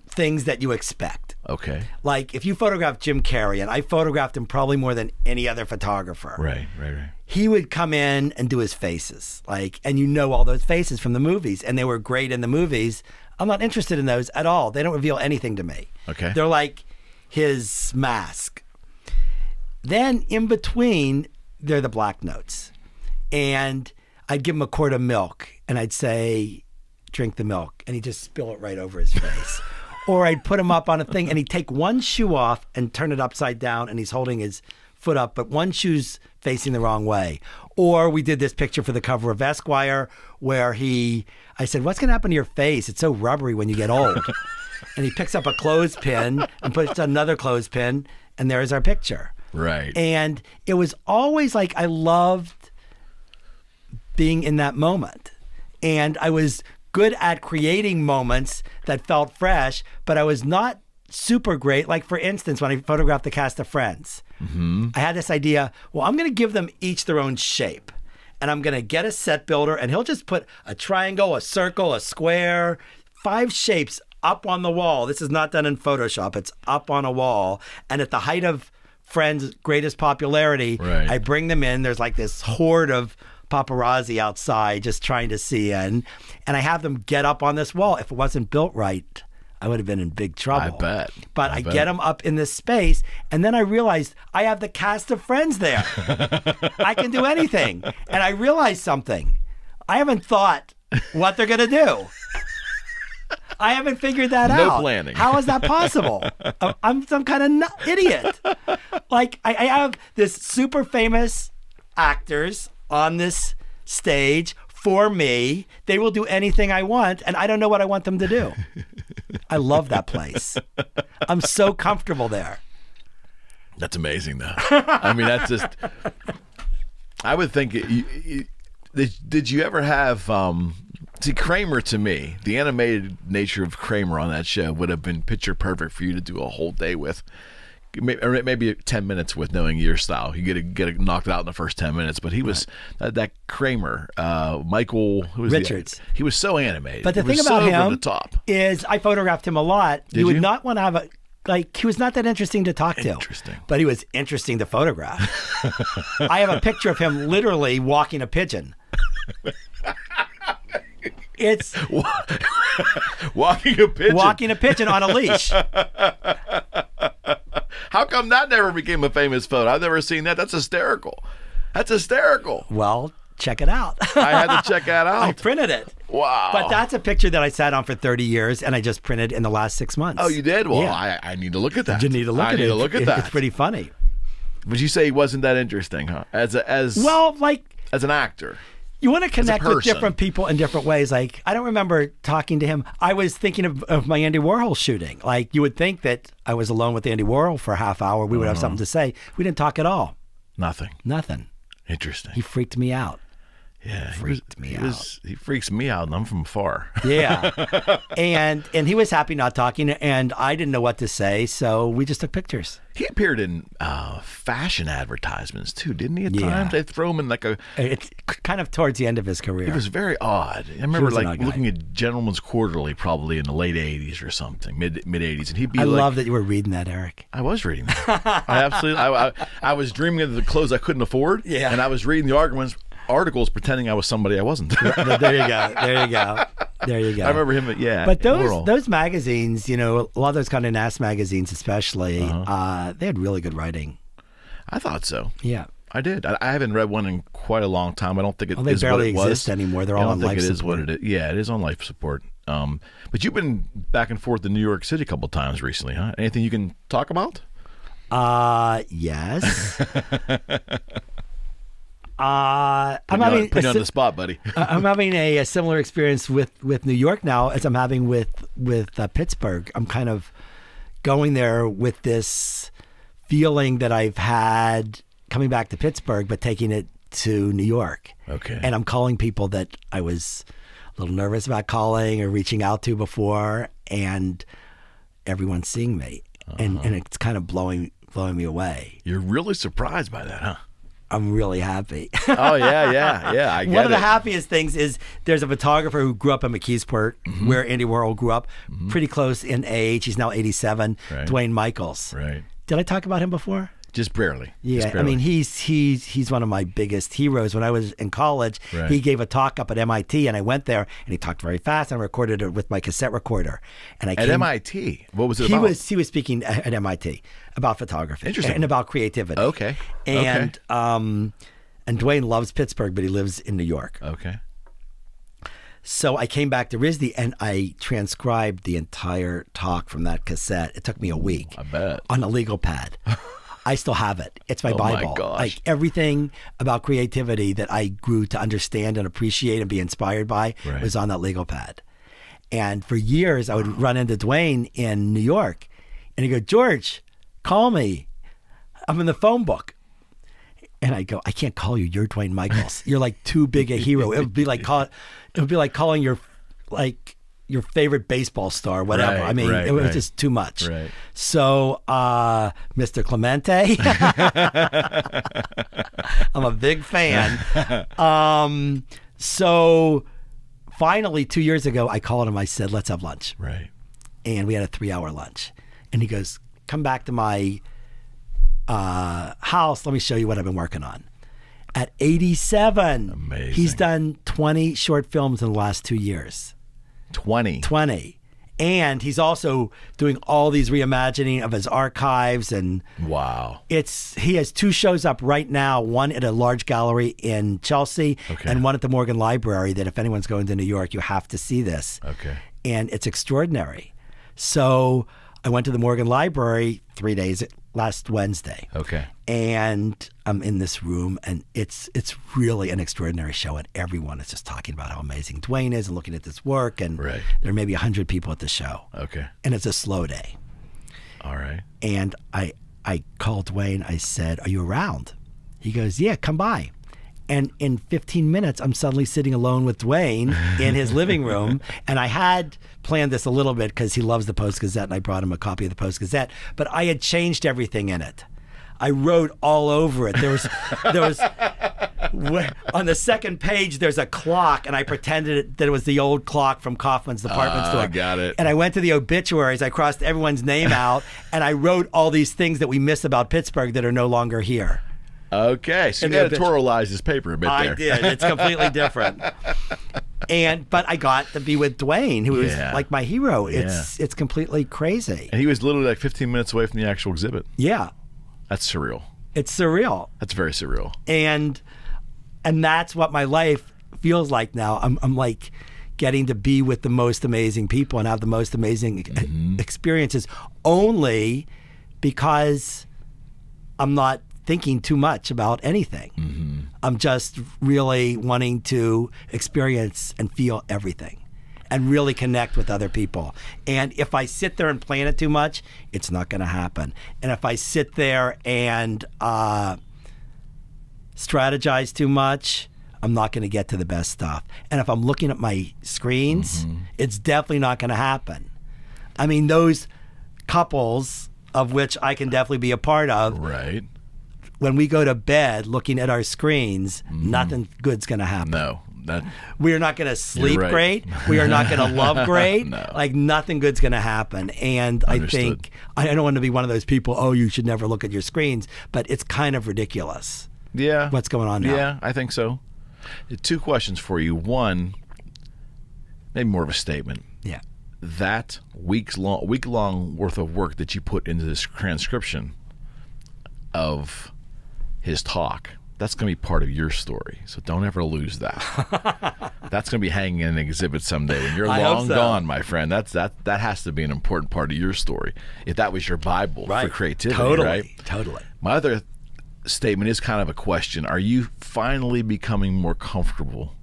things that you expect. Okay. Like if you photograph Jim Carrey, and I photographed him probably more than any other photographer. Right. He would come in and do his faces, like, and you know all those faces from the movies, and they were great in the movies. I'm not interested in those at all. They don't reveal anything to me. Okay. They're like his mask. Then in between, they're the black notes. And I'd give him a quart of milk, and I'd say, drink the milk, and he'd just spill it right over his face. Or I'd put him up on a thing, and he'd take one shoe off and turn it upside down, and he's holding his foot up, but one shoe's facing the wrong way. Or we did this picture for the cover of Esquire where I said, what's going to happen to your face? It's so rubbery when you get old. And he picks up a clothespin and puts another clothespin, and there's our picture. Right. And it was always like I loved being in that moment. And I was good at creating moments that felt fresh, but I was not super great. Like, for instance, when I photographed the cast of Friends, I had this idea, well, I'm going to give them each their own shape. And I'm going to get a set builder, and he'll just put a triangle, a circle, a square, 5 shapes up on the wall. This is not done in Photoshop. It's up on a wall. And at the height of Friends' greatest popularity, right, I bring them in. There's like this horde of paparazzi outside just trying to see in. And I have them get up on this wall. If it wasn't built right, I would have been in big trouble. I bet. But I get them up in this space, and then I realized I have the cast of Friends there. I can do anything. And I realized something. I haven't thought what they're going to do. I haven't figured that out. No planning. How is that possible? I'm some kind of idiot. Like, I have this super famous actors on this stage for me. They will do anything I want, and I don't know what I want them to do. I love that place. I'm so comfortable there. That's amazing, though. I mean, that's just... I would think... Did you ever have... See, Kramer, to me, the animated nature of Kramer on that show would have been picture perfect for you to do a whole day with. Or maybe 10 minutes with, knowing your style. You get it knocked out in the first 10 minutes. But he was that Kramer, Michael, who was Richards. He was so animated. But the thing about him is, I photographed him a lot. You would not want to have he was not that interesting to talk to. Interesting. But he was interesting to photograph. I have a picture of him literally walking a pigeon. It's walking a pigeon on a leash. How come that never became a famous photo? I've never seen that. That's hysterical. Well, check it out. I had to check that out. I printed it. Wow. But that's a picture that I sat on for 30 years, and I just printed in the last 6 months. Oh, you did? Well, yeah. I need to look at that. You need to look at it. I need to look at that. It's pretty funny. Would you say he wasn't that interesting, huh? As an actor. You want to connect with different people in different ways. Like, I don't remember talking to him. I was thinking of my Andy Warhol shooting. Like, you would think that I was alone with Andy Warhol for a half hour. We would have something to say. We didn't talk at all. Nothing. Interesting. He freaked me out. Yeah, Freaked me out. He freaks me out, and I'm from far. Yeah. and he was happy not talking, and I didn't know what to say, so we just took pictures. He appeared in fashion advertisements too, didn't he? At Yeah. times they throw him in like a. It's kind of towards the end of his career. It was very odd. I remember was an like odd guy. looking at Gentleman's Quarterly probably in the late '80s or something, mid '80s, and he'd be I like, love that you were reading that, Eric. I was reading that. I absolutely. I was dreaming of the clothes I couldn't afford. Yeah. And I was reading the articles pretending I was somebody I wasn't. There you go. There you go. There you go. I remember him. Yeah. But Laurel. those magazines, you know, a lot of those Condé Nast magazines, especially, they had really good writing. I thought so. Yeah. I did. I haven't read one in quite a long time. I don't think it Well, they is barely what it exist was. anymore. They're I all don't on think life it is support. what it is. Yeah, it is on life support. But you've been back and forth to New York City a couple times recently, huh? Anything you can talk about? Yes. Put you on the spot, buddy. I'm having a similar experience with New York now as I'm having with Pittsburgh. I'm kind of going there with this feeling that I've had coming back to Pittsburgh, but taking it to New York. Okay. And I'm calling people that I was a little nervous about calling or reaching out to before, and everyone's seeing me, and it's kind of blowing me away. You're really surprised by that, huh? I'm really happy. Oh yeah. I get One of the it. happiest things is there's a photographer who grew up in McKeesport, where Andy Warhol grew up, pretty close in age. He's now 87. Right. Duane Michaels. Right. Did I talk about him before? Just barely. Yeah, Just I barely. mean he's one of my biggest heroes. When I was in college, Right. he gave a talk up at MIT, and I went there, and he talked very fast, and I recorded it with my cassette recorder. And I At came, MIT, what was it he about? was speaking at MIT about photography. Interesting. And about creativity. Okay. And and Duane loves Pittsburgh, but he lives in New York. Okay. So I came back to RISD and I transcribed the entire talk from that cassette. It took me a week. I bet. On a legal pad. I still have it. It's my Oh, my Bible. gosh. Like everything about creativity that I grew to understand and appreciate and be inspired by Right. was on that legal pad. And for years, I would run into Duane in New York, and he'd go, "George, call me. I'm in the phone book." And I go, "I can't call you. You're Duane Michaels. You're like too big a hero. It would be like calling your favorite baseball star, whatever. Right, I mean, right, it was right. just too much." Right. So, Mr. Clemente, I'm a big fan. So finally, 2 years ago, I called him. I said, "Let's have lunch." Right. And we had a 3-hour lunch. And he goes, "Come back to my house. Let me show you what I've been working on." At 87, Amazing. he's done 20 short films in the last 2 years. 20. 20. And he's also doing all these reimagining of his archives, and Wow. he has 2 shows up right now, one at a large gallery in Chelsea Okay. and one at the Morgan Library, that if anyone's going to New York, you have to see this. Okay. And it's extraordinary. So I went to the Morgan Library 3 days last Wednesday. Okay. And I'm in this room, and it's really an extraordinary show, and everyone is just talking about how amazing Duane is and looking at this work, and Right. there are maybe 100 people at the show. Okay. And it's a slow day. All right. And I called Duane. I said, "Are you around?" He goes, "Yeah, come by." And in 15 minutes, I'm suddenly sitting alone with Duane in his living room. And I had planned this a little bit because he loves the Post-Gazette, and I brought him a copy of the Post-Gazette. But I had changed everything in it. I wrote all over it. There was on the second page, there's a clock, and I pretended that it was the old clock from Kaufman's department store. I got it. And I went to the obituaries. I crossed everyone's name out, and I wrote all these things that we miss about Pittsburgh that are no longer here. Okay. So And you the editorialized his paper a bit there. I did. It's completely different. But I got to be with Duane, who is Yeah. like my hero. It's completely crazy. And he was literally like 15 minutes away from the actual exhibit. Yeah, That's surreal. it's surreal. That's very surreal. And that's what my life feels like now. I'm like getting to be with the most amazing people and have the most amazing experiences, only because I'm not thinking too much about anything. I'm just really wanting to experience and feel everything and really connect with other people. And if I sit there and plan it too much, it's not going to happen. And if I sit there and strategize too much, I'm not going to get to the best stuff. And if I'm looking at my screens, it's definitely not going to happen. I mean, those couples of which I can definitely be a part of, Right. when we go to bed looking at our screens, nothing good's going to happen. No. We are not going to sleep right. great. We are not going to love great. No. Like, nothing good's going to happen. And Understood. I think, I don't want to be one of those people, oh, you should never look at your screens, but it's kind of ridiculous. Yeah. What's going on now? Yeah, I think so. 2 questions for you. One, maybe more of a statement. Yeah. That week-long worth of work that you put into this transcription of his talk, that's going to be part of your story. So don't ever lose that. That's going to be hanging in an exhibit someday when you're long gone, my friend. That has to be an important part of your story. If that was your Bible for creativity, totally, right? Totally. My other statement is kind of a question. Are you finally becoming more comfortable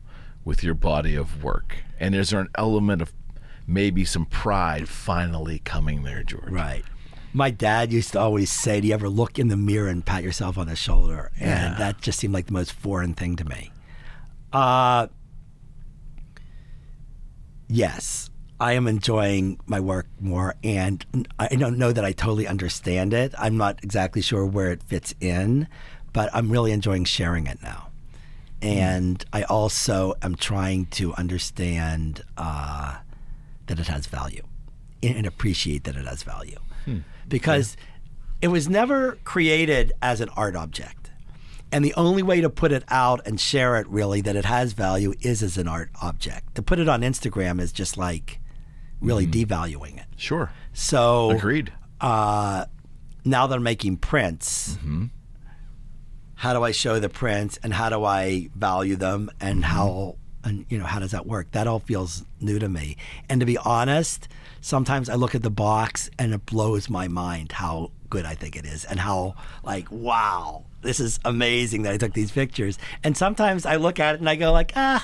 with your body of work? And is there an element of maybe some pride finally coming there, George? Right. My dad used to always say, do you ever look in the mirror and pat yourself on the shoulder? And that just seemed like the most foreign thing to me. Yes, I am enjoying my work more, and I don't know that I totally understand it. I'm not exactly sure where it fits in, but I'm really enjoying sharing it now. And I also am trying to understand that it has value and appreciate that it has value. Because it was never created as an art object. And the only way to put it out and share it really that it has value is as an art object. To put it on Instagram is just like really devaluing it. Sure. So agreed. Now that I'm making prints, how do I show the prints and how do I value them and how does that work? That all feels new to me. And to be honest, sometimes I look at the box and it blows my mind how good I think it is and how like, wow, this is amazing that I took these pictures. And sometimes I look at it and I go like, okay,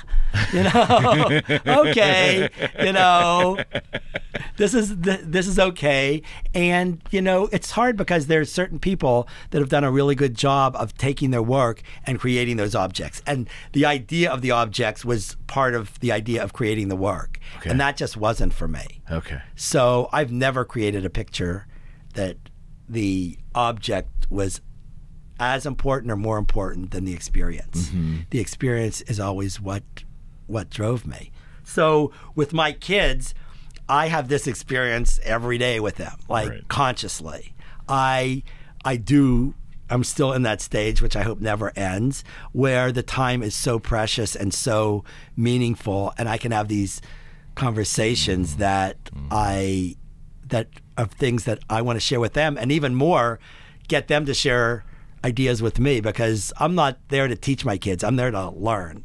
this is okay. And, it's hard because there's certain people that have done a really good job of taking their work and creating those objects. And the idea of the objects was part of the idea of creating the work. Okay. And that just wasn't for me. Okay. So I've never created a picture that the object was as important or more important than the experience. The experience is always what drove me. So with my kids, I have this experience every day with them, like consciously. I'm still in that stage, which I hope never ends, where the time is so precious and so meaningful, and I can have these conversations of things that I want to share with them, and even more, get them to share ideas with me, because I'm not there to teach my kids. I'm there to learn.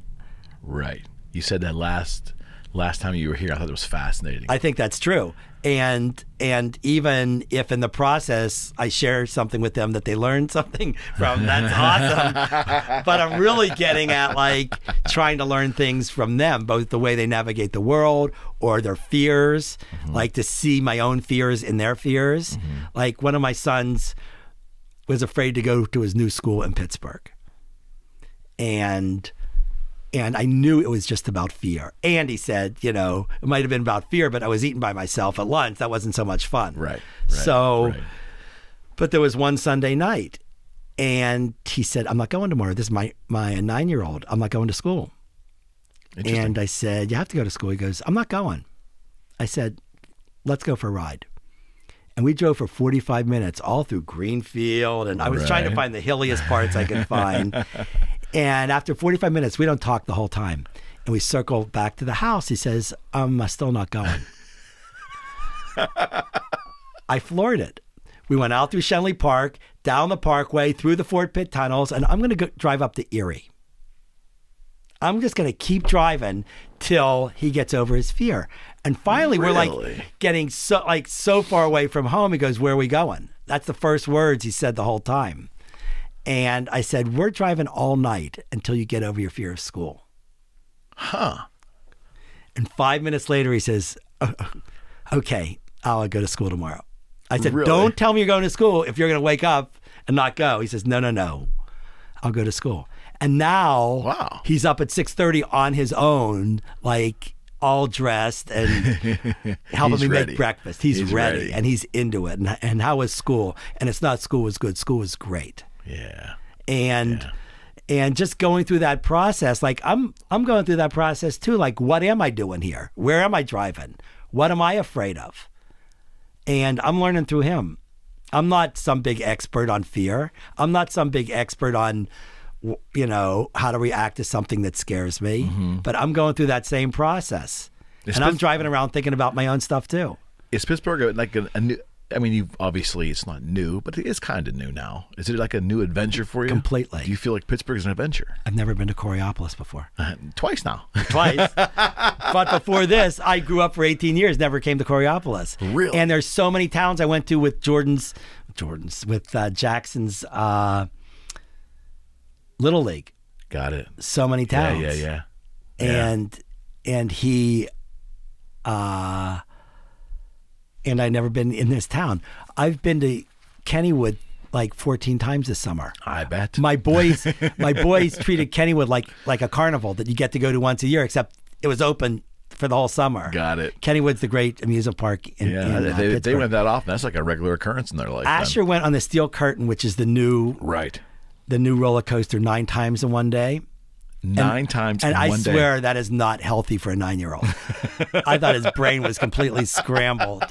Right. You said that last time you were here. I thought it was fascinating. I think that's true. And even if in the process I share something with them that they learned something from, that's awesome. But I'm really getting at like trying to learn things from them, both the way they navigate the world or their fears, like to see my own fears in their fears. Like one of my sons was afraid to go to his new school in Pittsburgh. And I knew it was just about fear. And he said, it might have been about fear, but I was eating by myself at lunch. That wasn't so much fun. Right. But there was one Sunday night, and he said, I'm not going tomorrow. This is my 9-year-old. I'm not going to school. And I said, you have to go to school. He goes, I'm not going. I said, let's go for a ride. And we drove for 45 minutes all through Greenfield, and I was trying to find the hilliest parts I could find. And after 45 minutes, we don't talk the whole time. And we circle back to the house. He says, I'm still not going. I floored it. We went out through Shenley Park, down the Parkway, through the Fort Pitt tunnels, and I'm going to drive up to Erie. I'm just going to keep driving till he gets over his fear. And finally, we're like getting so far away from home. He goes, where are we going? That's the first words he said the whole time. And I said, we're driving all night until you get over your fear of school. And 5 minutes later, he says, okay, I'll go to school tomorrow. I said, don't tell me you're going to school if you're going to wake up and not go. He says, no, I'll go to school. And now Wow. he's up at 6:30 on his own, like all dressed and helping me ready. make breakfast. He's ready and he's into it. And how was school? And it's not school was good. School was great. Yeah. And just going through that process, like I'm going through that process too. Like, what am I doing here? Where am I driving? What am I afraid of? And I'm learning through him. I'm not some big expert on fear. I'm not some big expert on, you know, how to react to something that scares me. But I'm going through that same process. And I'm driving around thinking about my own stuff too. Is Pittsburgh like a new? I mean, you obviously it's not new, but it is kind of new now. Is it like a new adventure for you? Completely. Do you feel like Pittsburgh is an adventure? I've never been to Coriopolis before. Twice now. Twice. But before this, I grew up for 18 years, never came to Coriopolis. Really? And there's so many towns I went to with Jackson's Little League. Got it. So many towns. Yeah. And he and I've never been in this town. I've been to Kennywood like 14 times this summer. I bet. My boys treated Kennywood like a carnival that you get to go to once a year, except it was open for the whole summer. Got it. Kennywood's the great amusement park in they Pittsburgh. went that often. That's like a regular occurrence in their life. Asher went on the Steel Curtain, which is the new roller coaster 9 times in one day. 9 times in one day. And I swear that is not healthy for a 9-year-old. I thought his brain was completely scrambled.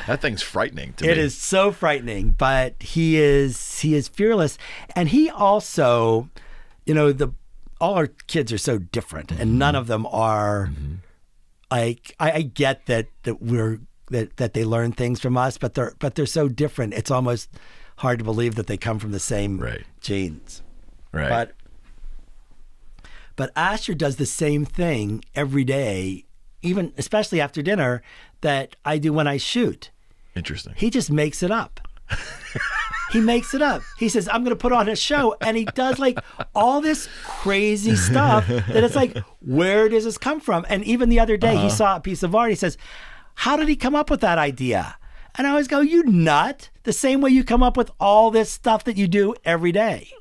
That thing's frightening to me. It is so frightening, but he is fearless. And he also, you know, all our kids are so different, and none of them are like I get that they learn things from us, but they're so different. It's almost hard to believe that they come from the same genes. Right. But Asher does the same thing every day, even especially after dinner, that I do when I shoot. Interesting. He just makes it up. He makes it up. He says, I'm going to put on a show. And he does like all this crazy stuff that it's like, where does this come from? And even the other day, he saw a piece of art. He says, how did he come up with that idea? And I always go, you nut. The same way you come up with all this stuff that you do every day.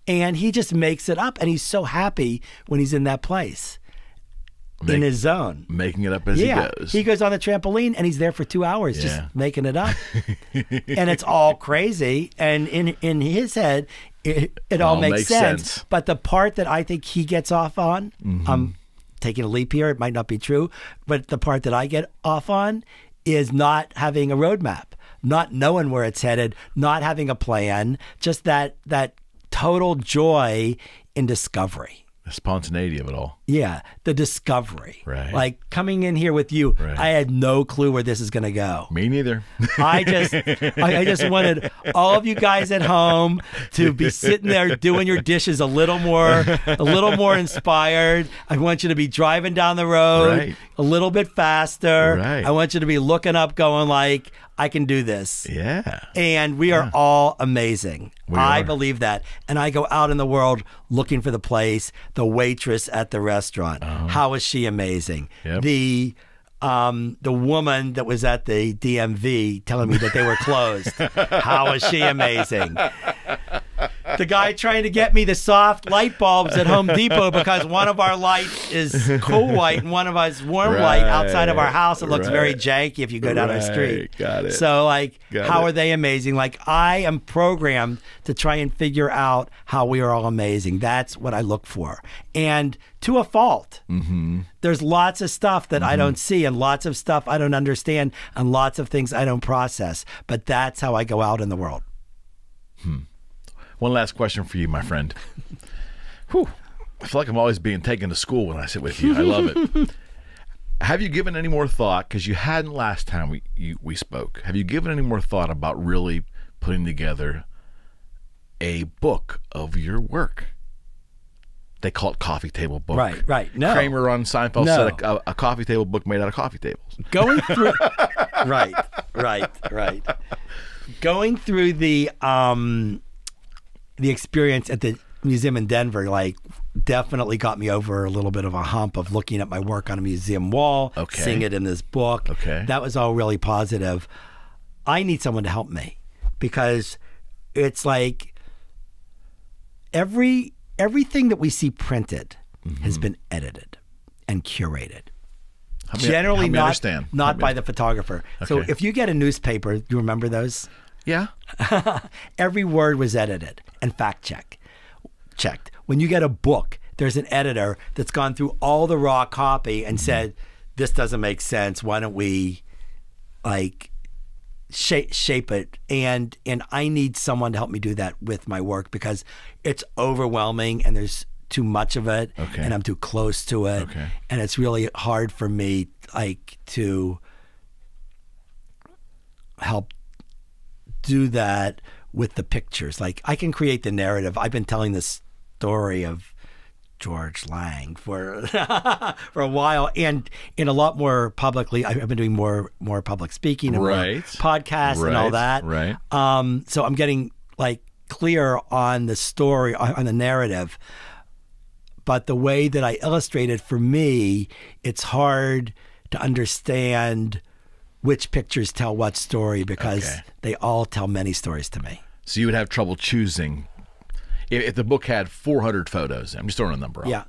And he just makes it up. And he's so happy when he's in that place. In his zone. Making it up as he goes. He goes on the trampoline and he's there for 2 hours just making it up. And it's all crazy. And in his head, it all makes sense. But the part that I think he gets off on, I'm taking a leap here, it might not be true, but the part that I get off on is not having a roadmap, not knowing where it's headed, not having a plan, just that total joy in discovery. The spontaneity of it all. Yeah, the discovery. Right. Like coming in here with you, I had no clue where this is going to go. Me neither. I just wanted all of you guys at home to be sitting there doing your dishes a little more inspired. I want you to be driving down the road a little bit faster. I want you to be looking up going like, I can do this. Yeah. And we are all amazing. I believe that. And I go out in the world looking for the place, the waitress at the restaurant. How is she amazing? The woman that was at the DMV telling me that they were closed. How is she amazing? The guy trying to get me the soft light bulbs at Home Depot because one of our lights is cool white and one of us warm white outside of our house. It looks very janky if you go down our street. Got it. So like, how are they amazing? Like I am programmed to try and figure out how we are all amazing. That's what I look for. And to a fault, there's lots of stuff that I don't see and lots of stuff I don't understand and lots of things I don't process. But that's how I go out in the world. One last question for you, my friend. Whew. I feel like I'm always being taken to school when I sit with you. I love it. Have you given any more thought, because you hadn't last time we spoke, have you given any more thought about really putting together a book of your work? They call it coffee table book. Right. No. Kramer on Seinfeld said a coffee table book made out of coffee tables. Going through, right. Going through the experience at the museum in Denver, like, definitely got me over a little bit of a hump of looking at my work on a museum wall, seeing it in this book. That was all really positive. I need someone to help me because it's like, everything that we see printed has been edited and curated. Generally not by the photographer. Okay. So if you get a newspaper, you remember those? Yeah. Every word was edited and checked. When you get a book, there's an editor that's gone through all the raw copy and said, this doesn't make sense. Why don't we like shape it? And I need someone to help me do that with my work because it's overwhelming and there's too much of it and I'm too close to it. And it's really hard for me like to help do that with the pictures. Like I can create the narrative. I've been telling this story of George Lange for for a while, and in a lot more publicly. I've been doing more public speaking, and more podcasts and all that. So I'm getting like clear on the story, on the narrative. But the way that I illustrate it, for me, it's hard to understand which pictures tell what story because they all tell many stories to me. So you would have trouble choosing. If the book had 400 photos, I'm just throwing a number out. Yeah.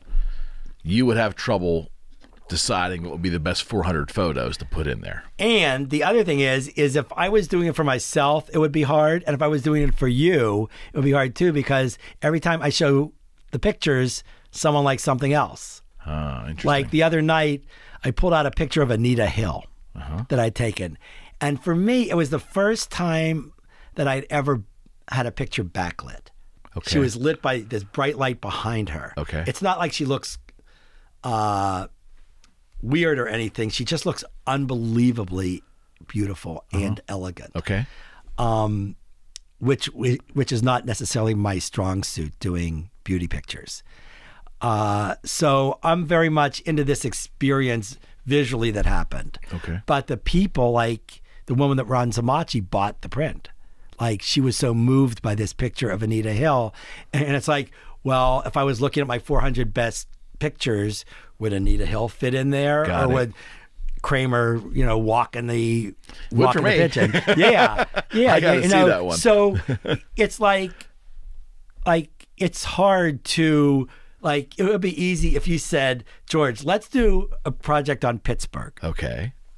You would have trouble deciding what would be the best 400 photos to put in there. And the other thing is if I was doing it for myself, it would be hard. And if I was doing it for you, it would be hard too, because every time I show the pictures, someone likes something else. Interesting. Like the other night, I pulled out a picture of Anita Hill that I'd taken. And for me, it was the first time that I'd ever had a picture backlit. She was lit by this bright light behind her. It's not like she looks weird or anything. She just looks unbelievably beautiful and elegant. Which is not necessarily my strong suit, doing beauty pictures. So I'm very much into this experience visually that happened. But the people, like the woman that runs Hamachi, bought the print. Like she was so moved by this picture of Anita Hill. And it's like, well, if I was looking at my 400 best pictures, would Anita Hill fit in there? Or would Kramer, walking the pigeon? Yeah. I gotta see that one. So it's like it's hard to, like, it would be easy if you said, George, let's do a project on Pittsburgh.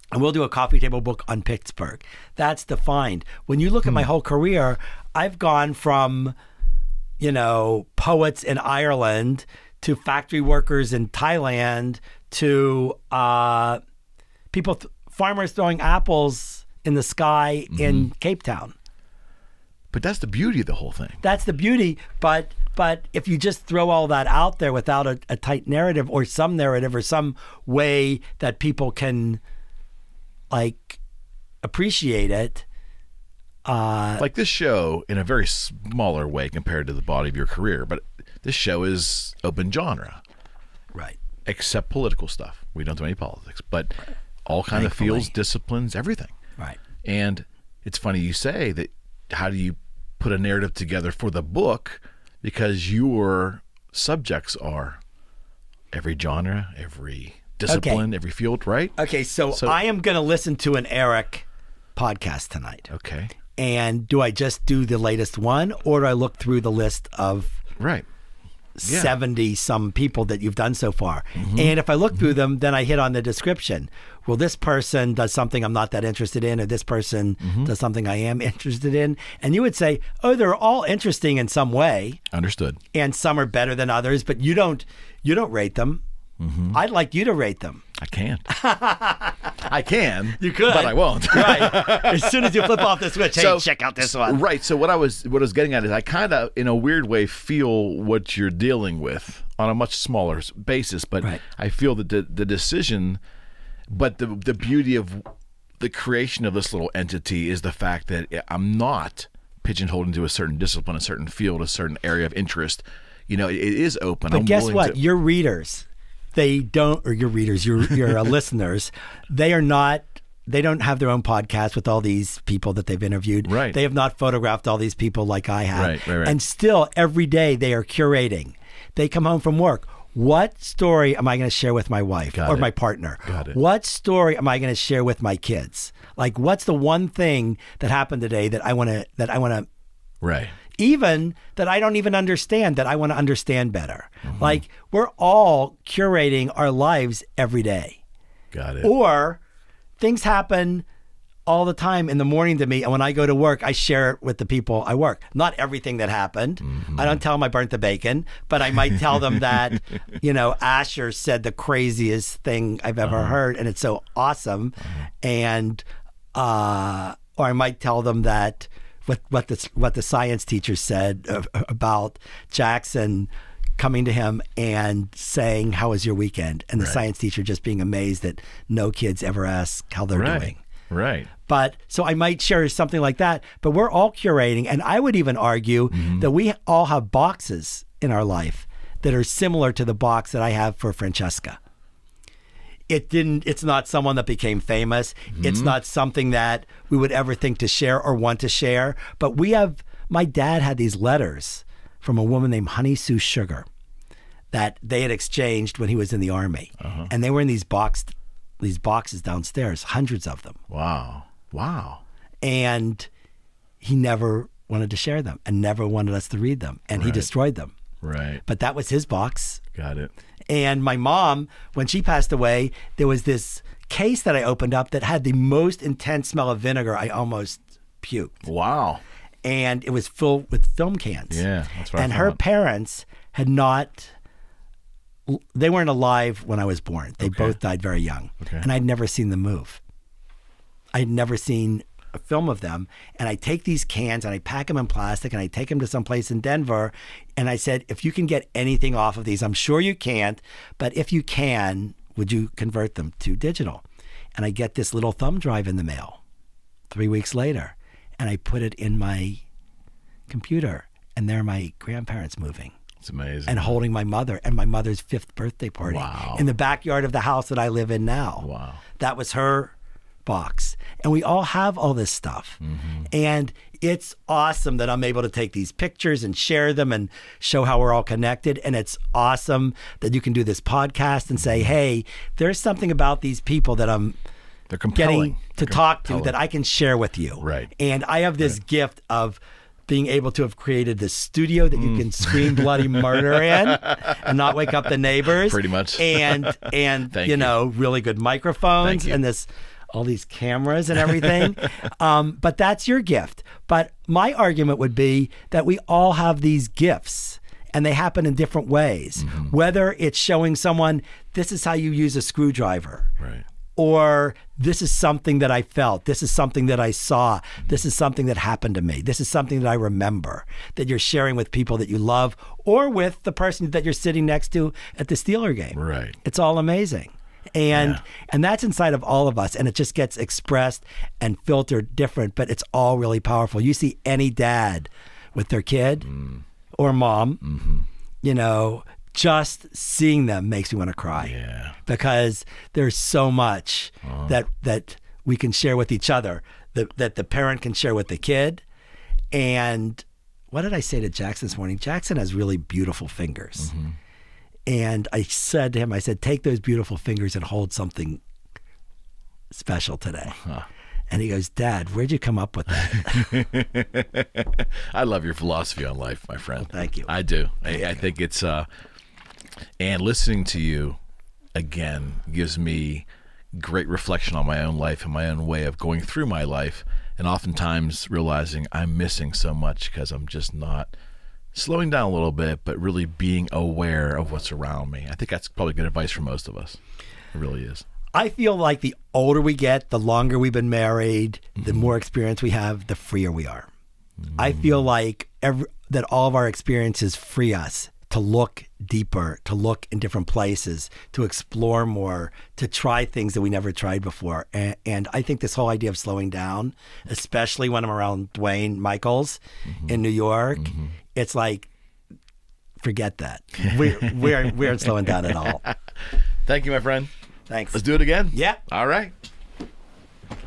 And we'll do a coffee table book on Pittsburgh. That's defined. When you look at my whole career, I've gone from, poets in Ireland to factory workers in Thailand to farmers throwing apples in the sky in Cape Town. But that's the beauty of the whole thing. That's the beauty. But if you just throw all that out there without a tight narrative or some way that people can like appreciate it, like this show in a very smaller way compared to the body of your career, but this show is open genre, except political stuff. We don't do any politics, but all kind of fields, disciplines, everything. And it's funny you say that. How do you put a narrative together for the book, because your subjects are every genre, every discipline, every field, right? So I am going to listen to an Eric podcast tonight. And do I just do the latest one, or do I look through the list of 70 some people that you've done so far? And if I look through them, then I hit on the description. Well, this person does something I'm not that interested in, or this person does something I am interested in. And you would say, oh, they're all interesting in some way. Understood. And some are better than others, but you don't rate them. I'd like you to rate them. I can't. I can. You could, but I won't. As soon as you flip off the switch, hey, check out this one. So what I was getting at is I kind of, in a weird way, feel what you're dealing with on a much smaller basis. But I feel that the decision, but the beauty of the creation of this little entity is the fact that I'm not pigeonholed into a certain discipline, a certain field, a certain area of interest. It is open. But guess what? Your readers. They don't, or your readers, your listeners, they don't have their own podcast with all these people that they've interviewed. They have not photographed all these people like I have. And still, every day they are curating. They come home from work. What story am I going to share with my wife or my partner? What story am I going to share with my kids? Like, what's the one thing that happened today that I want to even that I don't even understand, that I want to understand better. Like, we're all curating our lives every day. Got it. Or things happen all the time in the morning to me, and when I go to work, I share it with the people I work. Not everything that happened. I don't tell them I burnt the bacon, but I might tell them that, you know, Asher said the craziest thing I've ever heard, and it's so awesome. And or I might tell them that what the science teacher said about Jackson coming to him and saying, "How was your weekend?" And the science teacher just being amazed that no kids ever ask how they're doing. Right. But so I might share something like that, but we're all curating. And I would even argue that we all have boxes in our life that are similar to the box that I have for Francesca. It's not someone that became famous. It's not something that we would ever think to share or want to share. But my dad had these letters from a woman named Honey Sue Sugar that they had exchanged when he was in the Army. And they were in these boxes downstairs, hundreds of them. Wow. And he never wanted to share them and never wanted us to read them. And he destroyed them. Right. But that was his box. Got it. And my mom, when she passed away, there was this case that I opened up that had the most intense smell of vinegar. I almost puked. Wow. And it was filled with film cans. Yeah, that's right. And her parents they weren't alive when I was born. They both died very young. And I'd never seen them move. I'd never seen a film of them. And I take these cans and I pack them in plastic and I take them to some place in Denver. And I said, if you can get anything off of these, I'm sure you can't, but if you can, would you convert them to digital? And I get this little thumb drive in the mail 3 weeks later. And I put it in my computer. And there are my grandparents moving. It's amazing. And holding my mother and my mother's 5th birthday party in the backyard of the house that I live in now. Wow. That was her box. And we all have all this stuff. And it's awesome that I'm able to take these pictures and share them and show how we're all connected. And it's awesome that you can do this podcast and say, hey, there's something about these people that They're compelling. getting to talk to that I can share with you. Right. And I have this gift of being able to have created this studio that you can scream bloody murder in and not wake up the neighbors. Pretty much. And you know, really good microphones and all these cameras and everything. But that's your gift. But my argument would be that we all have these gifts and they happen in different ways. Whether it's showing someone, this is how you use a screwdriver. Right. Or this is something that I felt. This is something that I saw. This is something that happened to me. This is something that I remember that you're sharing with people that you love or with the person that you're sitting next to at the Steeler game. Right. It's all amazing. And that's inside of all of us. And it just gets expressed and filtered different, but it's all really powerful. You see any dad with their kid or mom, you know, just seeing them makes me want to cry because there's so much that we can share with each other, that the parent can share with the kid. And what did I say to Jackson this morning? Jackson has really beautiful fingers. And I said to him, I said, take those beautiful fingers and hold something special today. And he goes, Dad, where'd you come up with that? I love your philosophy on life, my friend. Well, thank you. I do. I think it's... And listening to you again gives me great reflection on my own life and my own way of going through my life, and oftentimes realizing I'm missing so much because I'm just not slowing down a little bit, but really being aware of what's around me. I think that's probably good advice for most of us. It really is. I feel like the older we get, the longer we've been married, the more experience we have, the freer we are. I feel like that all of our experiences free us to look deeper, to look in different places, to explore more, to try things that we never tried before. And I think this whole idea of slowing down, especially when I'm around Duane Michaels in New York, it's like, forget that. We aren't slowing down at all. Thank you, my friend. Thanks. Let's do it again. Yeah. All right.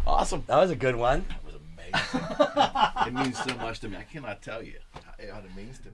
Awesome. That was a good one. That was amazing. It means so much to me. I cannot tell you what it means to me.